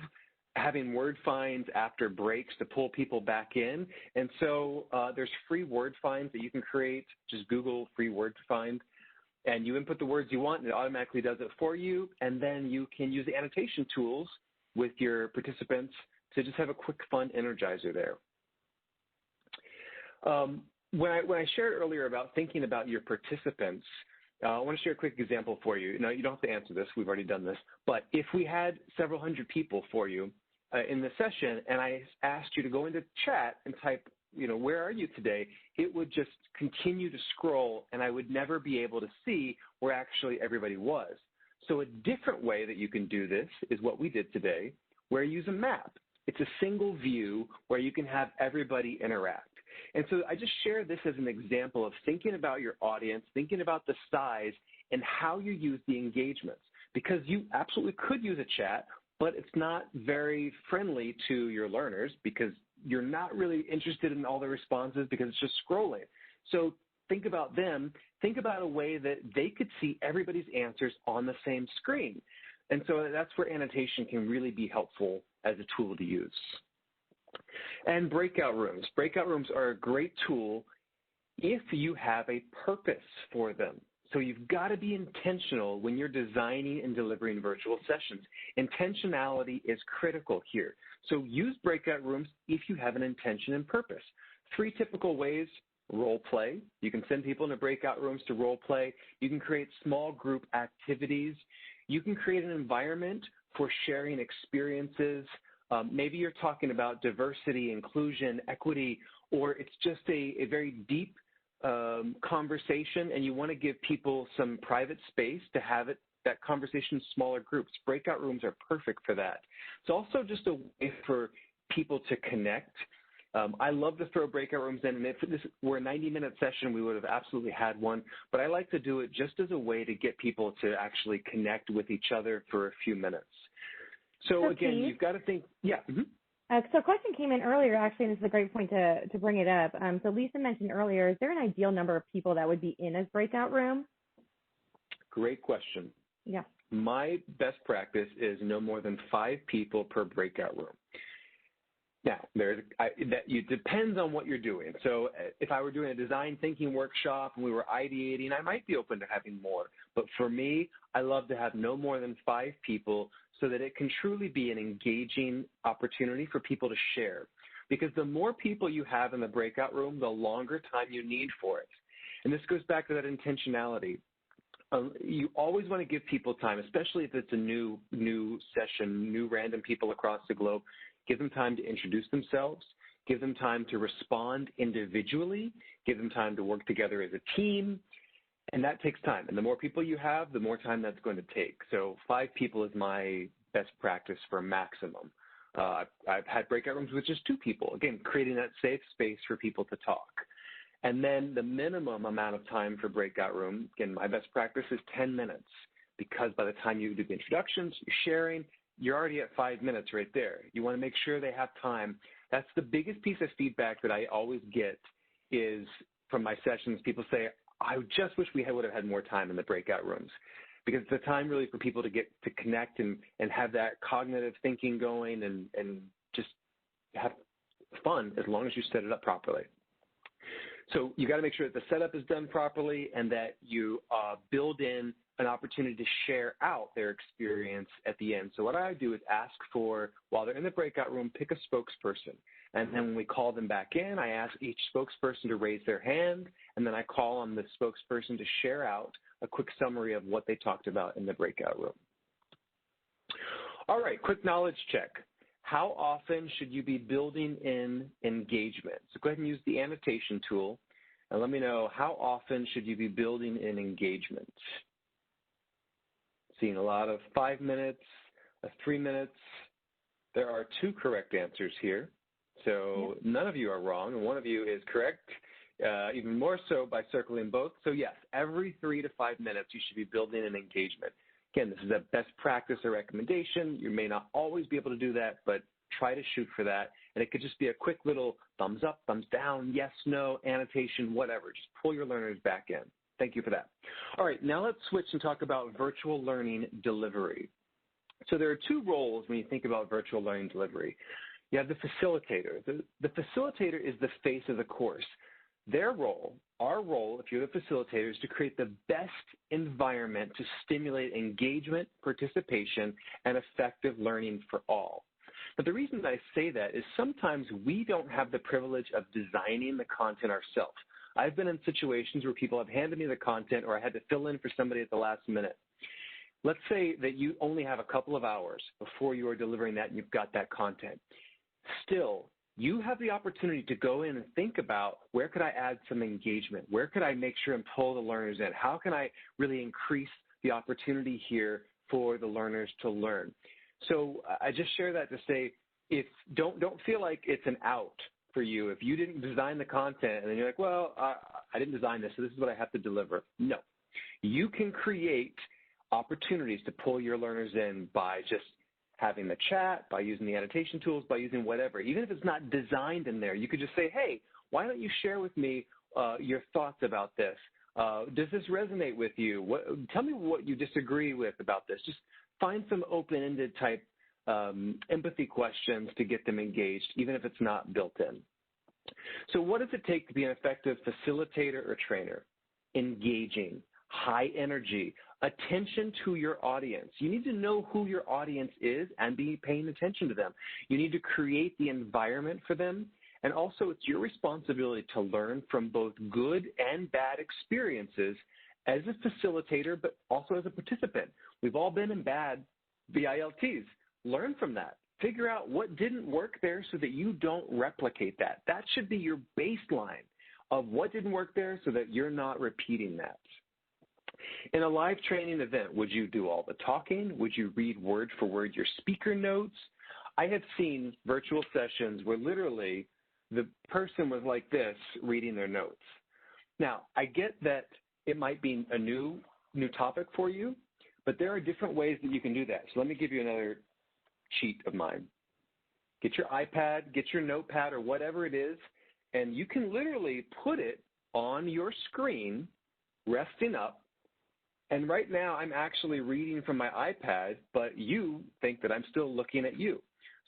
having word finds after breaks to pull people back in. And so there's free word finds that you can create. Just Google free word find, and you input the words you want, and it automatically does it for you. And then you can use the annotation tools with your participants to just have a quick, fun energizer there. when I shared earlier about thinking about your participants, I want to share a quick example for you. Now, you don't have to answer this. We've already done this. But if we had several hundred people for you in the session, and I asked you to go into chat and type, where are you today, it would just continue to scroll, and I would never be able to see where actually everybody was. So a different way that you can do this is what we did today, where you use a map. It's a single view where you can have everybody interact. And so I just share this as an example of thinking about your audience, thinking about the size, and how you use the engagements. Because you absolutely could use a chat, but it's not very friendly to your learners because you're not really interested in all the responses because it's just scrolling. So think about them. Think about a way that they could see everybody's answers on the same screen. And so that's where annotation can really be helpful as a tool to use. And breakout rooms. Breakout rooms are a great tool if you have a purpose for them. So you've got to be intentional when you're designing and delivering virtual sessions. Intentionality is critical here. So use breakout rooms if you have an intention and purpose. 3 typical ways: role play. You can send people into breakout rooms to role play. You can create small group activities. You can create an environment for sharing experiences. Maybe you're talking about diversity, inclusion, equity, or it's just a very deep conversation, and you want to give people some private space to have that conversation in smaller groups. Breakout rooms are perfect for that. It's also just a way for people to connect. I love to throw breakout rooms in, and if this were a 90-minute session, we would have absolutely had one, but I like to do it just as a way to get people to actually connect with each other for a few minutes. So again, you've got to think, yeah. So a question came in earlier, actually, and this is a great point to bring it up. So Lisa mentioned earlier, is there an ideal number of people that would be in a breakout room? Great question. Yeah. My best practice is no more than 5 people per breakout room. Now, it depends on what you're doing. So if I were doing a design thinking workshop and we were ideating, I might be open to having more. But for me, I love to have no more than 5 people so that it can truly be an engaging opportunity for people to share. Because the more people you have in the breakout room, the longer time you need for it. And this goes back to that intentionality. You always want to give people time, especially if it's a new session, new random people across the globe. Give them time to introduce themselves, give them time to respond individually, give them time to work together as a team, and that takes time. And the more people you have, the more time that's going to take. So 5 people is my best practice for maximum. I've had breakout rooms with just 2 people, again, creating that safe space for people to talk. And then the minimum amount of time for breakout room, again, my best practice is 10 minutes, because by the time you do the introductions, you're sharing, you're already at 5 minutes right there. You want to make sure they have time. That's the biggest piece of feedback that I always get is from my sessions. People say, I just wish we would have had more time in the breakout rooms, because it's the time really for people to get to connect and have that cognitive thinking going and just have fun as long as you set it up properly. So you got to make sure that the setup is done properly and that you build in an opportunity to share out their experience at the end. So what I do is ask for, while they're in the breakout room, pick a spokesperson. And then when we call them back in, I ask each spokesperson to raise their hand, and then I call on the spokesperson to share out a quick summary of what they talked about in the breakout room. All right, quick knowledge check. How often should you be building in engagement? So go ahead and use the annotation tool, and let me know, how often should you be building in engagement? Seeing a lot of 5 minutes, 3 minutes. There are 2 correct answers here. So none of you are wrong, and one of you is correct, even more so by circling both. So yes, every 3 to 5 minutes you should be building an engagement. Again, this is a best practice or recommendation. You may not always be able to do that, but try to shoot for that. And it could just be a quick little thumbs up, thumbs down, yes, no, annotation, whatever. Just pull your learners back in. Thank you for that. All right, now let's switch and talk about virtual learning delivery. So there are 2 roles when you think about virtual learning delivery. You have the facilitator. The facilitator is the face of the course. Their role, our role, if you're the facilitator, is to create the best environment to stimulate engagement, participation, and effective learning for all. But the reason that I say that is sometimes we don't have the privilege of designing the content ourselves. I've been in situations where people have handed me the content or I had to fill in for somebody at the last minute. Let's say that you only have a couple of hours before you are delivering that and you've got that content. Still, you have the opportunity to go in and think about where could I add some engagement? Where could I make sure and pull the learners in? How can I really increase the opportunity here for the learners to learn? So I just share that to say, don't feel like it's an out for you. If you didn't design the content and then you're like, well, I didn't design this, so this is what I have to deliver. No, you can create opportunities to pull your learners in by just having the chat, by using the annotation tools, by using whatever. Even if it's not designed in there, you could just say, hey, why don't you share with me your thoughts about this? Does this resonate with you? Tell me what you disagree with about this. Just find some open-ended type empathy questions to get them engaged, even if it's not built in. So what does it take to be an effective facilitator or trainer? Engaging, high energy, attention to your audience. You need to know who your audience is and be paying attention to them. You need to create the environment for them. And also, it's your responsibility to learn from both good and bad experiences as a facilitator, but also as a participant. We've all been in bad VILTs. Learn from that. Figure out what didn't work there so that you don't replicate that. That should be your baseline of what didn't work there so that you're not repeating that. In a live training event, would you do all the talking? Would you read word for word your speaker notes? I have seen virtual sessions where literally the person was like this reading their notes. Now, I get that it might be a new topic for you, but there are different ways that you can do that. So let me give you another cheat of mine. Get your iPad, get your notepad or whatever it is, and you can literally put it on your screen, resting up. And right now I'm actually reading from my iPad, but you think that I'm still looking at you.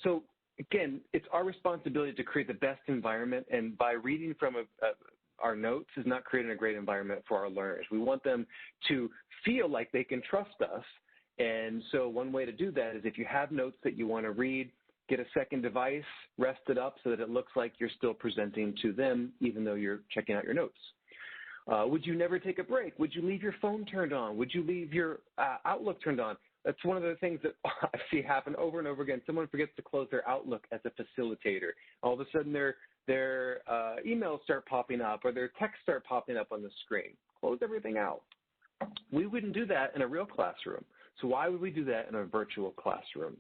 So again, it's our responsibility to create the best environment, and by reading from our notes is not creating a great environment for our learners. We want them to feel like they can trust us. And so one way to do that is if you have notes that you want to read, get a second device, rest it up so that it looks like you're still presenting to them even though you're checking out your notes. Would you never take a break? Would you leave your phone turned on? Would you leave your Outlook turned on? That's one of the things that I see happen over and over again. Someone forgets to close their Outlook as a facilitator. All of a sudden their emails start popping up or their texts start popping up on the screen. Close everything out. We wouldn't do that in a real classroom. So why would we do that in a virtual classroom?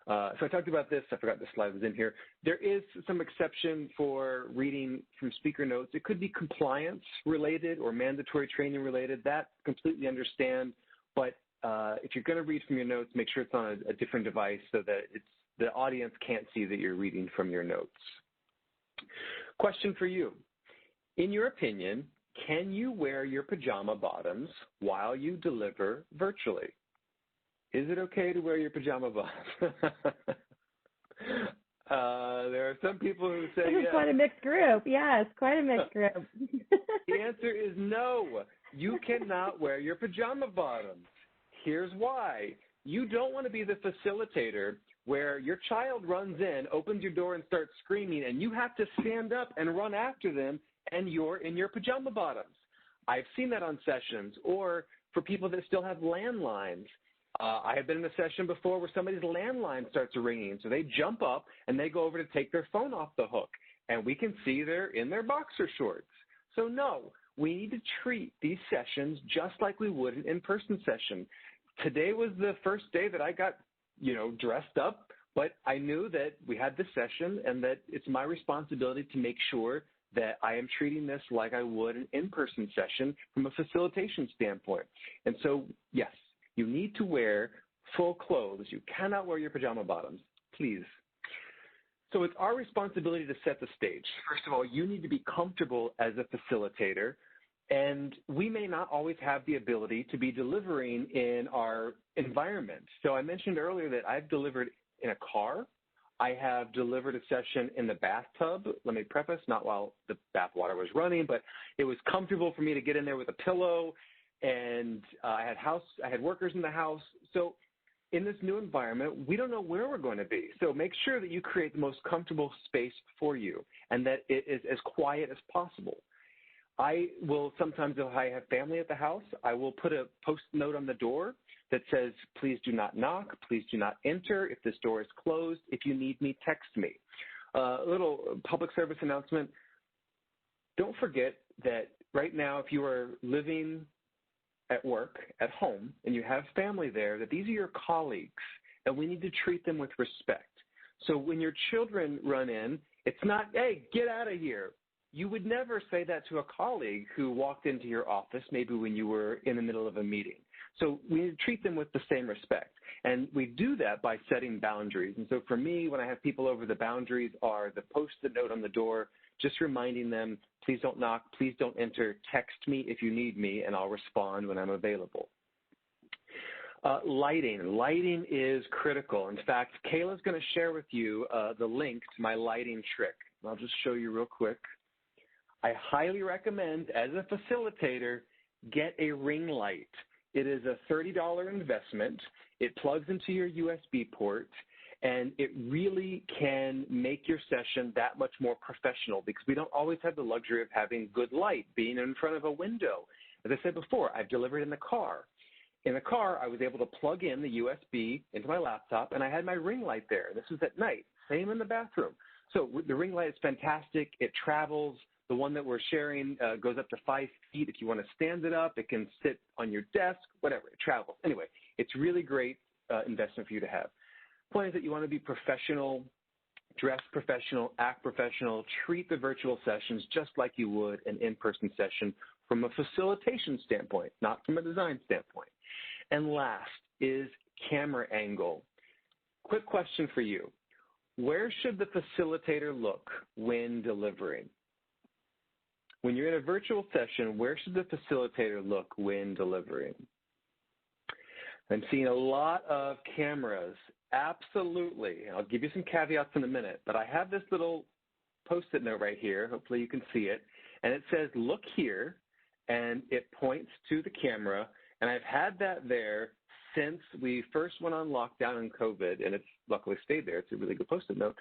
So I talked about this. I forgot the slide was in here. There is some exception for reading from speaker notes. It could be compliance related or mandatory training related. That completely understand. But if you're going to read from your notes, make sure it's on a different device so that the audience can't see that you're reading from your notes. Question for you. In your opinion, can you wear your pajama bottoms while you deliver virtually? Is it okay to wear your pajama bottoms? There are some people who say yes. This is quite a mixed group. Yes, quite a mixed group. The answer is no. You cannot wear your pajama bottoms. Here's why. You don't want to be the facilitator where your child runs in, opens your door, and starts screaming, and you have to stand up and run after them, and you're in your pajama bottoms. I've seen that on sessions, or for people that still have landlines. I have been in a session before where somebody's landline starts ringing, so they jump up and they go over to take their phone off the hook, and we can see they're in their boxer shorts. So no, we need to treat these sessions just like we would an in-person session. Today was the first day that I got, dressed up, but I knew that we had this session and that it's my responsibility to make sure that I am treating this like I would an in-person session from a facilitation standpoint. And so, yes, you need to wear full clothes. You cannot wear your pajama bottoms, please. So it's our responsibility to set the stage. First of all, you need to be comfortable as a facilitator, and we may not always have the ability to be delivering in our environment. So I mentioned earlier that I've delivered in a car. I have delivered a session in the bathtub. Let me preface, not while the bath water was running, but it was comfortable for me to get in there with a pillow. And I had workers in the house. So in this new environment, we don't know where we're going to be. So make sure that you create the most comfortable space for you and that it is as quiet as possible. I will sometimes, if I have family at the house, I will put a post-it note on the door that says, please do not knock, please do not enter. If this door is closed, if you need me, text me. A little public service announcement. Don't forget that right now, if you are living at work, at home, and you have family there, that these are your colleagues, and we need to treat them with respect. So when your children run in, it's not, hey, get out of here. You would never say that to a colleague who walked into your office, maybe when you were in the middle of a meeting. So we need to treat them with the same respect. And we do that by setting boundaries. And so for me, when I have people over, the boundaries are the post-it note on the door, just reminding them, please don't knock, please don't enter, text me if you need me, and I'll respond when I'm available. Lighting. Lighting is critical. In fact, Kayla's going to share with you the link to my lighting trick. I'll just show you real quick. I highly recommend, as a facilitator, get a ring light. It is a $30 investment. It plugs into your USB port, and it really can make your session that much more professional because we don't always have the luxury of having good light, being in front of a window. As I said before, I've delivered in the car. In the car, I was able to plug in the USB into my laptop, and I had my ring light there. This was at night. Same in the bathroom. So the ring light is fantastic. It travels. The one that we're sharing goes up to 5 feet. If you want to stand it up, it can sit on your desk, whatever. It travels. Anyway, it's really great investment for you to have. Point is that you want to be professional, dress professional, act professional, treat the virtual sessions just like you would an in-person session from a facilitation standpoint, not from a design standpoint. And last is camera angle. Quick question for you. Where should the facilitator look when delivering? When you're in a virtual session, where should the facilitator look when delivering? I'm seeing a lot of cameras. Absolutely. I'll give you some caveats in a minute, but I have this little Post-it note right here. Hopefully you can see it. And it says, look here, and it points to the camera. And I've had that there since we first went on lockdown in COVID, and it's luckily stayed there. It's a really good Post-it note,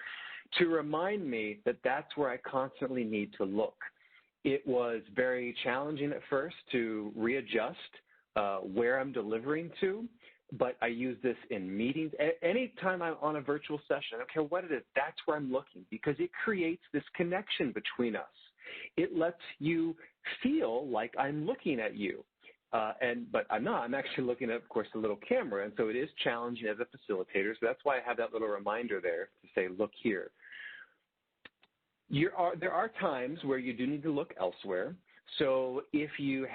to remind me that that's where I constantly need to look. It was very challenging at first to readjust where I'm delivering to, but I use this in meetings. Anytime I'm on a virtual session, I don't care what it is, that's where I'm looking because it creates this connection between us. It lets you feel like I'm looking at you. But I'm not. I'm actually looking at, of course, the little camera, and so it is challenging as a facilitator. So that's why I have that little reminder there to say, look here. There are times where you do need to look elsewhere. So if you're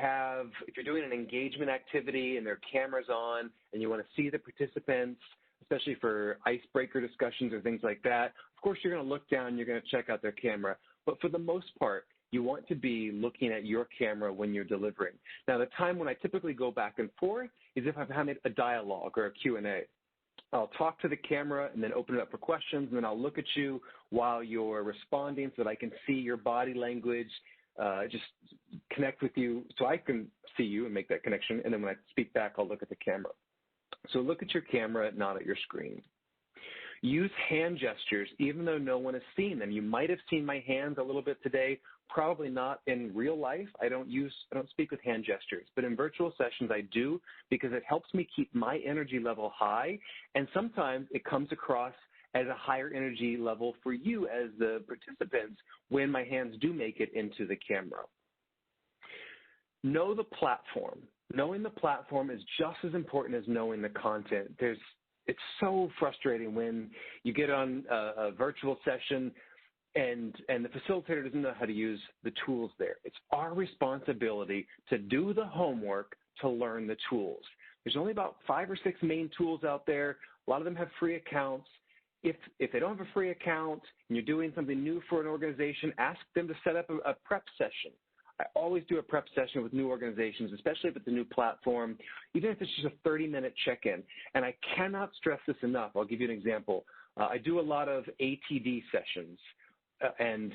doing an engagement activity and there are cameras on and you want to see the participants, especially for icebreaker discussions or things like that, of course you're going to look down, you're going to check out their camera. But for the most part, you want to be looking at your camera when you're delivering. Now, the time when I typically go back and forth is if I'm having a dialogue or a Q&A. I'll talk to the camera and then open it up for questions, and then I'll look at you while you're responding so that I can see your body language, just connect with you so I can see you and make that connection. And then when I speak back, I'll look at the camera. So look at your camera, not at your screen. Use hand gestures, even though no one has seen them. You might have seen my hands a little bit today, probably not in real life. I don't speak with hand gestures, but in virtual sessions I do because it helps me keep my energy level high, and sometimes it comes across as a higher energy level for you as the participants when my hands do make it into the camera. Know the platform. Knowing the platform is just as important as knowing the content. It's so frustrating when you get on a virtual session and the facilitator doesn't know how to use the tools there. It's our responsibility to do the homework to learn the tools. There's only about 5 or 6 main tools out there. A lot of them have free accounts. If they don't have a free account and you're doing something new for an organization, ask them to set up a prep session. I always do a prep session with new organizations, especially if it's a new platform, even if it's just a 30-minute check-in. And I cannot stress this enough. I'll give you an example. I do a lot of ATD sessions, and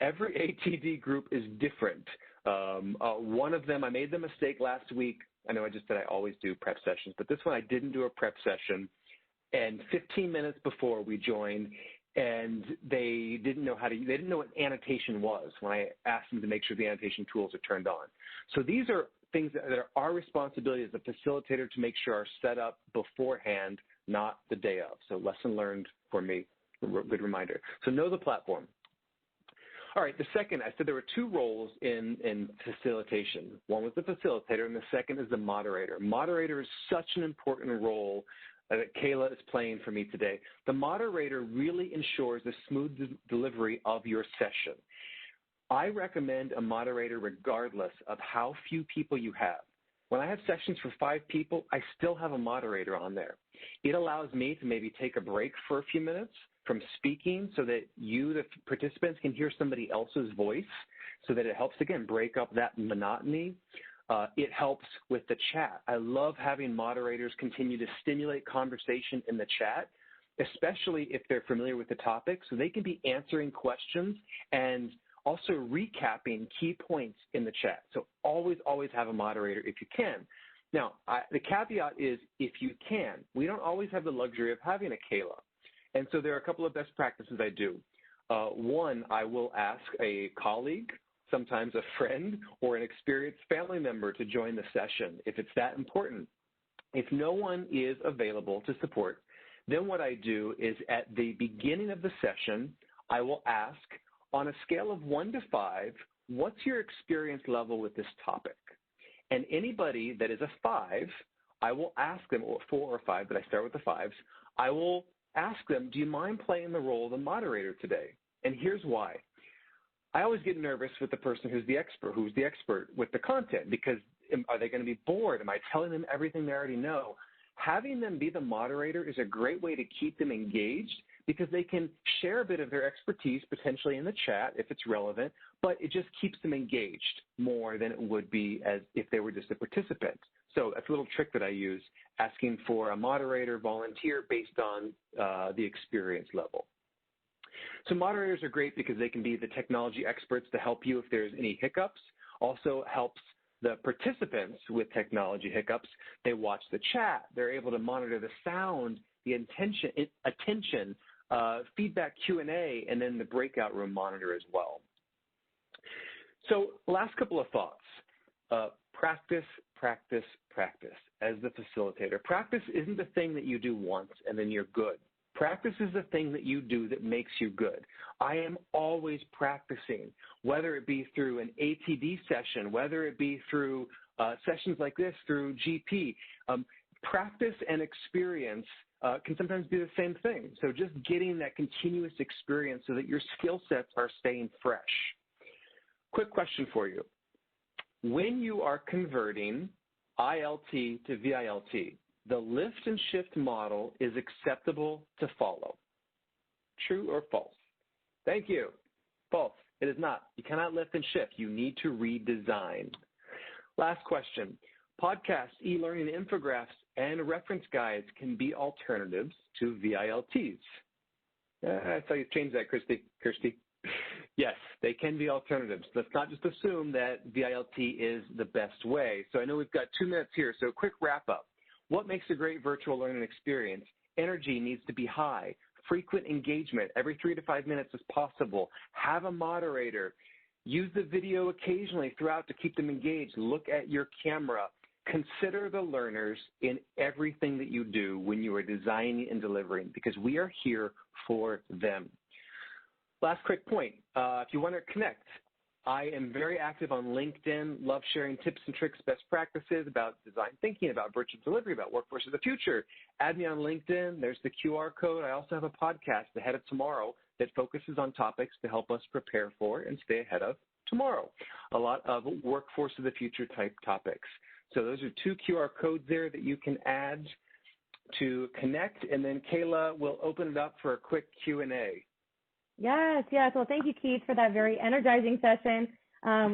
every ATD group is different. One of them, I made the mistake last week. I know I just said I always do prep sessions, but this one I didn't do a prep session. And 15 minutes before we joined, and they didn't know what annotation was when I asked them to make sure the annotation tools are turned on. So these are things that are our responsibility as a facilitator to make sure are set up beforehand, not the day of. So lesson learned for me, good reminder. So know the platform. All right, the second, I said there were two roles in facilitation. One was the facilitator, and the second is the moderator. Moderator is such an important role that Kayla is playing for me today. The moderator really ensures the smooth delivery of your session. I recommend a moderator regardless of how few people you have. When I have sessions for 5 people, I still have a moderator on there. It allows me to maybe take a break for a few minutes from speaking so that you, the participants, can hear somebody else's voice so that it helps, again, break up that monotony. It helps with the chat. I love having moderators continue to stimulate conversation in the chat, especially if they're familiar with the topic, so they can be answering questions and also recapping key points in the chat. So always, always have a moderator if you can. Now, the caveat is if you can. We don't always have the luxury of having a Kayla. And so there are a couple of best practices I do. One, I will ask a colleague, sometimes a friend, or an experienced family member to join the session if it's that important. If no one is available to support, then what I do is at the beginning of the session, I will ask, on a scale of 1 to 5, what's your experience level with this topic? And anybody that is a 5, I will ask them, or 4 or 5, but I start with the 5s, I will ask them, do you mind playing the role of the moderator today? And here's why. I always get nervous with the person who's the expert with the content, because are they going to be bored? Am I telling them everything they already know? Having them be the moderator is a great way to keep them engaged because they can share a bit of their expertise potentially in the chat if it's relevant, but it just keeps them engaged more than it would be as if they were just a participant. So that's a little trick that I use, asking for a moderator volunteer based on the experience level. So moderators are great because they can be the technology experts to help you if there's any hiccups. Also helps the participants with technology hiccups. They watch the chat. They're able to monitor the sound, the attention, feedback Q&A, and then the breakout room monitor as well. So last couple of thoughts. Practice, practice, practice as the facilitator. Practice isn't the thing that you do once and then you're good. Practice is the thing that you do that makes you good. I am always practicing, whether it be through an ATD session, whether it be through sessions like this, through GP. Practice and experience can sometimes be the same thing. So just getting that continuous experience so that your skill sets are staying fresh. Quick question for you. When you are converting ILT to VILT, the lift and shift model is acceptable to follow. True or false? Thank you. False. It is not. You cannot lift and shift. You need to redesign. Last question. Podcasts, e-learning, infographics, and reference guides can be alternatives to VILTs. I thought you changed that, Kirsty. Yes, they can be alternatives. Let's not just assume that VILT is the best way. So I know we've got 2 minutes here, so a quick wrap up. What makes a great virtual learning experience? Energy needs to be high. Frequent engagement, every 3 to 5 minutes is possible. Have a moderator. Use the video occasionally throughout to keep them engaged. Look at your camera. Consider the learners in everything that you do when you are designing and delivering, because we are here for them. Last quick point, if you want to connect, I am very active on LinkedIn, love sharing tips and tricks, best practices about design thinking, about virtual delivery, about workforce of the future. Add me on LinkedIn. There's the QR code. I also have a podcast, Ahead of Tomorrow, that focuses on topics to help us prepare for and stay ahead of tomorrow. A lot of workforce of the future type topics. So those are 2 QR codes there that you can add to connect, and then Kayla will open it up for a quick Q&A. Yes. Well, thank you, Keith, for that very energizing session.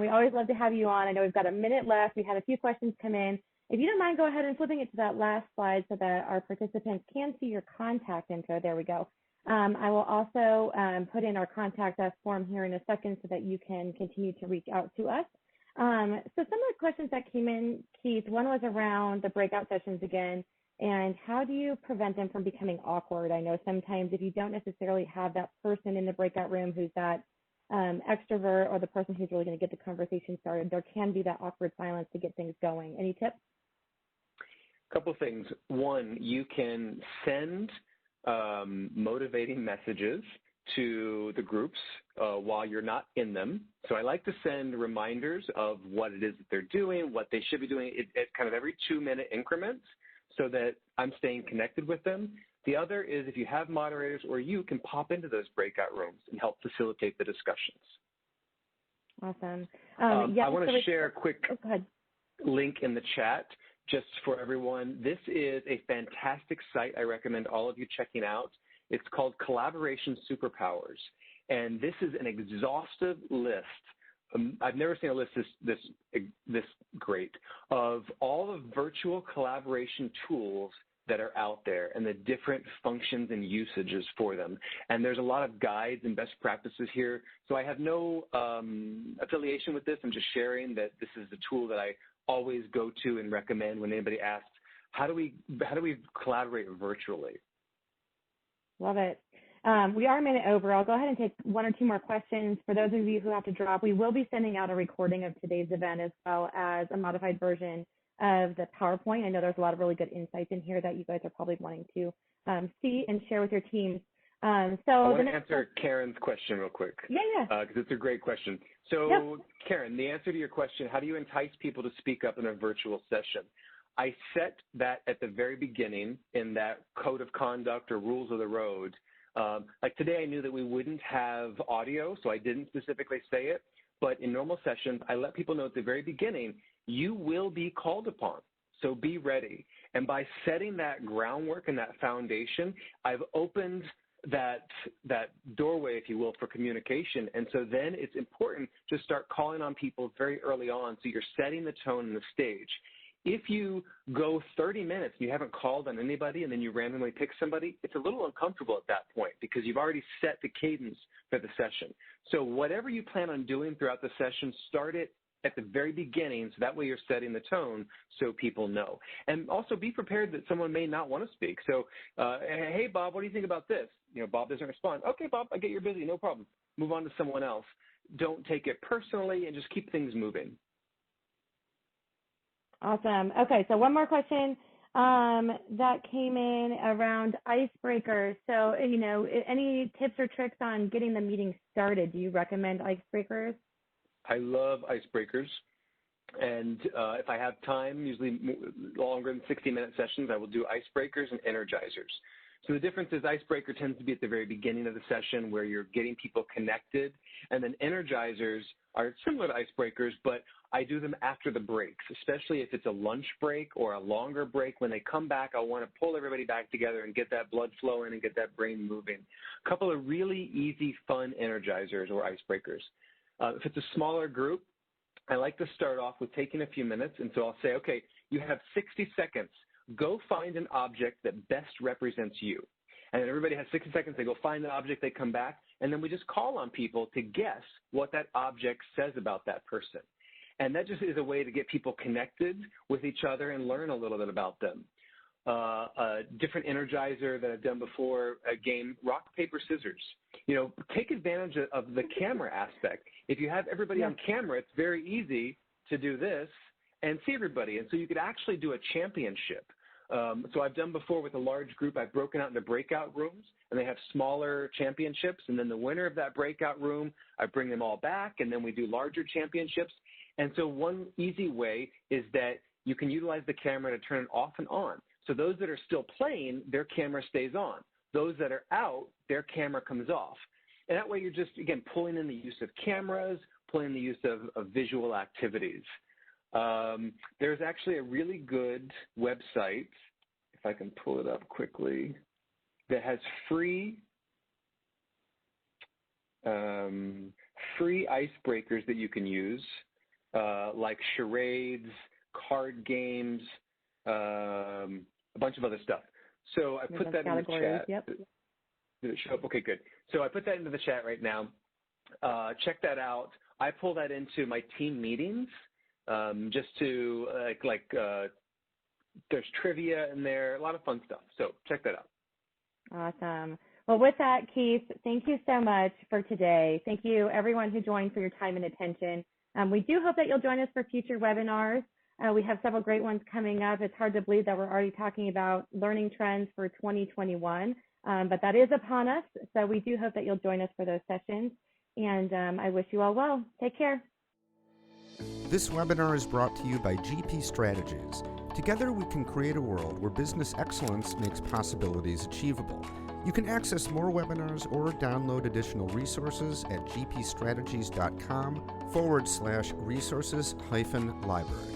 We always love to have you on. I know we've got a minute left. We had a few questions come in. If you don't mind, go ahead and flipping it to that last slide so that our participants can see your contact info. There we go. I will also put in our contact us form here in a second so that you can continue to reach out to us. So some of the questions that came in, Keith, one was around the breakout sessions again. And how do you prevent them from becoming awkward? I know sometimes if you don't necessarily have that person in the breakout room who's that extrovert or the person who's really going to get the conversation started, there can be that awkward silence to get things going. Any tips? Couple things. One, you can send motivating messages to the groups while you're not in them. So I like to send reminders of what it is that they're doing, what they should be doing at kind of every 2-minute increments so that I'm staying connected with them. The other is if you have moderators or you can pop into those breakout rooms and help facilitate the discussions. Awesome. I want to share a quick go link in the chat just for everyone. This is a fantastic site I recommend all of you checking out. It's called Collaboration Superpowers, and this is an exhaustive list. I've never seen a list this great of all the virtual collaboration tools that are out there and the different functions and usages for them. And there's a lot of guides and best practices here. So I have no affiliation with this. I'm just sharing that this is the tool that I always go to and recommend when anybody asks, how do we collaborate virtually? Love it. We are a minute over. I'll go ahead and take 1 or 2 more questions. For those of you who have to drop, we will be sending out a recording of today's event as well as a modified version of the PowerPoint. I know there's a lot of really good insights in here that you guys are probably wanting to see and share with your teams. I want to answer Karen's question real quick. Yeah. Because it's a great question. So, yep. Karen, the answer to your question, how do you entice people to speak up in a virtual session? I set that at the very beginning in that code of conduct or rules of the road. Like today, I knew that we wouldn't have audio, so I didn't specifically say it. But in normal sessions, I let people know at the very beginning, you will be called upon, so be ready. And by setting that groundwork and that foundation, I've opened that doorway, if you will, for communication. And so then it's important to start calling on people very early on, so you're setting the tone and the stage. If you go 30 minutes and you haven't called on anybody and then you randomly pick somebody, it's a little uncomfortable at that point because you've already set the cadence for the session. So whatever you plan on doing throughout the session, start it at the very beginning, so that way you're setting the tone so people know. And also be prepared that someone may not want to speak. So, hey, Bob, what do you think about this? You know, Bob doesn't respond. Okay, Bob, I get you're busy, no problem. Move on to someone else. Don't take it personally and just keep things moving. Awesome. Okay, so one more question that came in around icebreakers. So, you know, any tips or tricks on getting the meeting started? Do you recommend icebreakers? I love icebreakers. And if I have time, usually longer than 60-minute sessions, I will do icebreakers and energizers. So the difference is icebreaker tends to be at the very beginning of the session where you're getting people connected. And then energizers are similar to icebreakers, but I do them after the breaks, especially if it's a lunch break or a longer break. When they come back, I want to pull everybody back together and get that blood flowing and get that brain moving. A couple of really easy, fun energizers or icebreakers. If it's a smaller group, I like to start off with taking a few minutes. And so I'll say, okay, you have 60 seconds. Go find an object that best represents you. And then everybody has 60 seconds. They go find the object. They come back. And then we just call on people to guess what that object says about that person. And that just is a way to get people connected with each other and learn a little bit about them. A different energizer that I've done before, a game, rock, paper, scissors. You know, take advantage of the camera aspect. If you have everybody on camera, it's very easy to do this and see everybody. And so you could actually do a championship. So I've done before with a large group, I've broken out into breakout rooms, and they have smaller championships. And then the winner of that breakout room, I bring them all back, and then we do larger championships. And so one easy way is that you can utilize the camera to turn it off and on. So those that are still playing, their camera stays on. Those that are out, their camera comes off. And that way you're just, again, pulling in the use of cameras, pulling in the use of visual activities. There's actually a really good website, if I can pull it up quickly, that has free icebreakers that you can use, like charades, card games, a bunch of other stuff. So I put that in the chat. Yep. Did it show up? Okay, good. So I put that into the chat right now. Check that out. I pull that into my team meetings just to There's trivia in there, a lot of fun stuff. So check that out. Awesome. Well, with that, Keith, thank you so much for today. Thank you, everyone who joined, for your time and attention. We do hope that you'll join us for future webinars. We have several great ones coming up. It's hard to believe that we're already talking about learning trends for 2021, but that is upon us. So we do hope that you'll join us for those sessions. And I wish you all well. Take care. This webinar is brought to you by GP Strategies. Together we can create a world where business excellence makes possibilities achievable. You can access more webinars or download additional resources at gpstrategies.com/resources-library.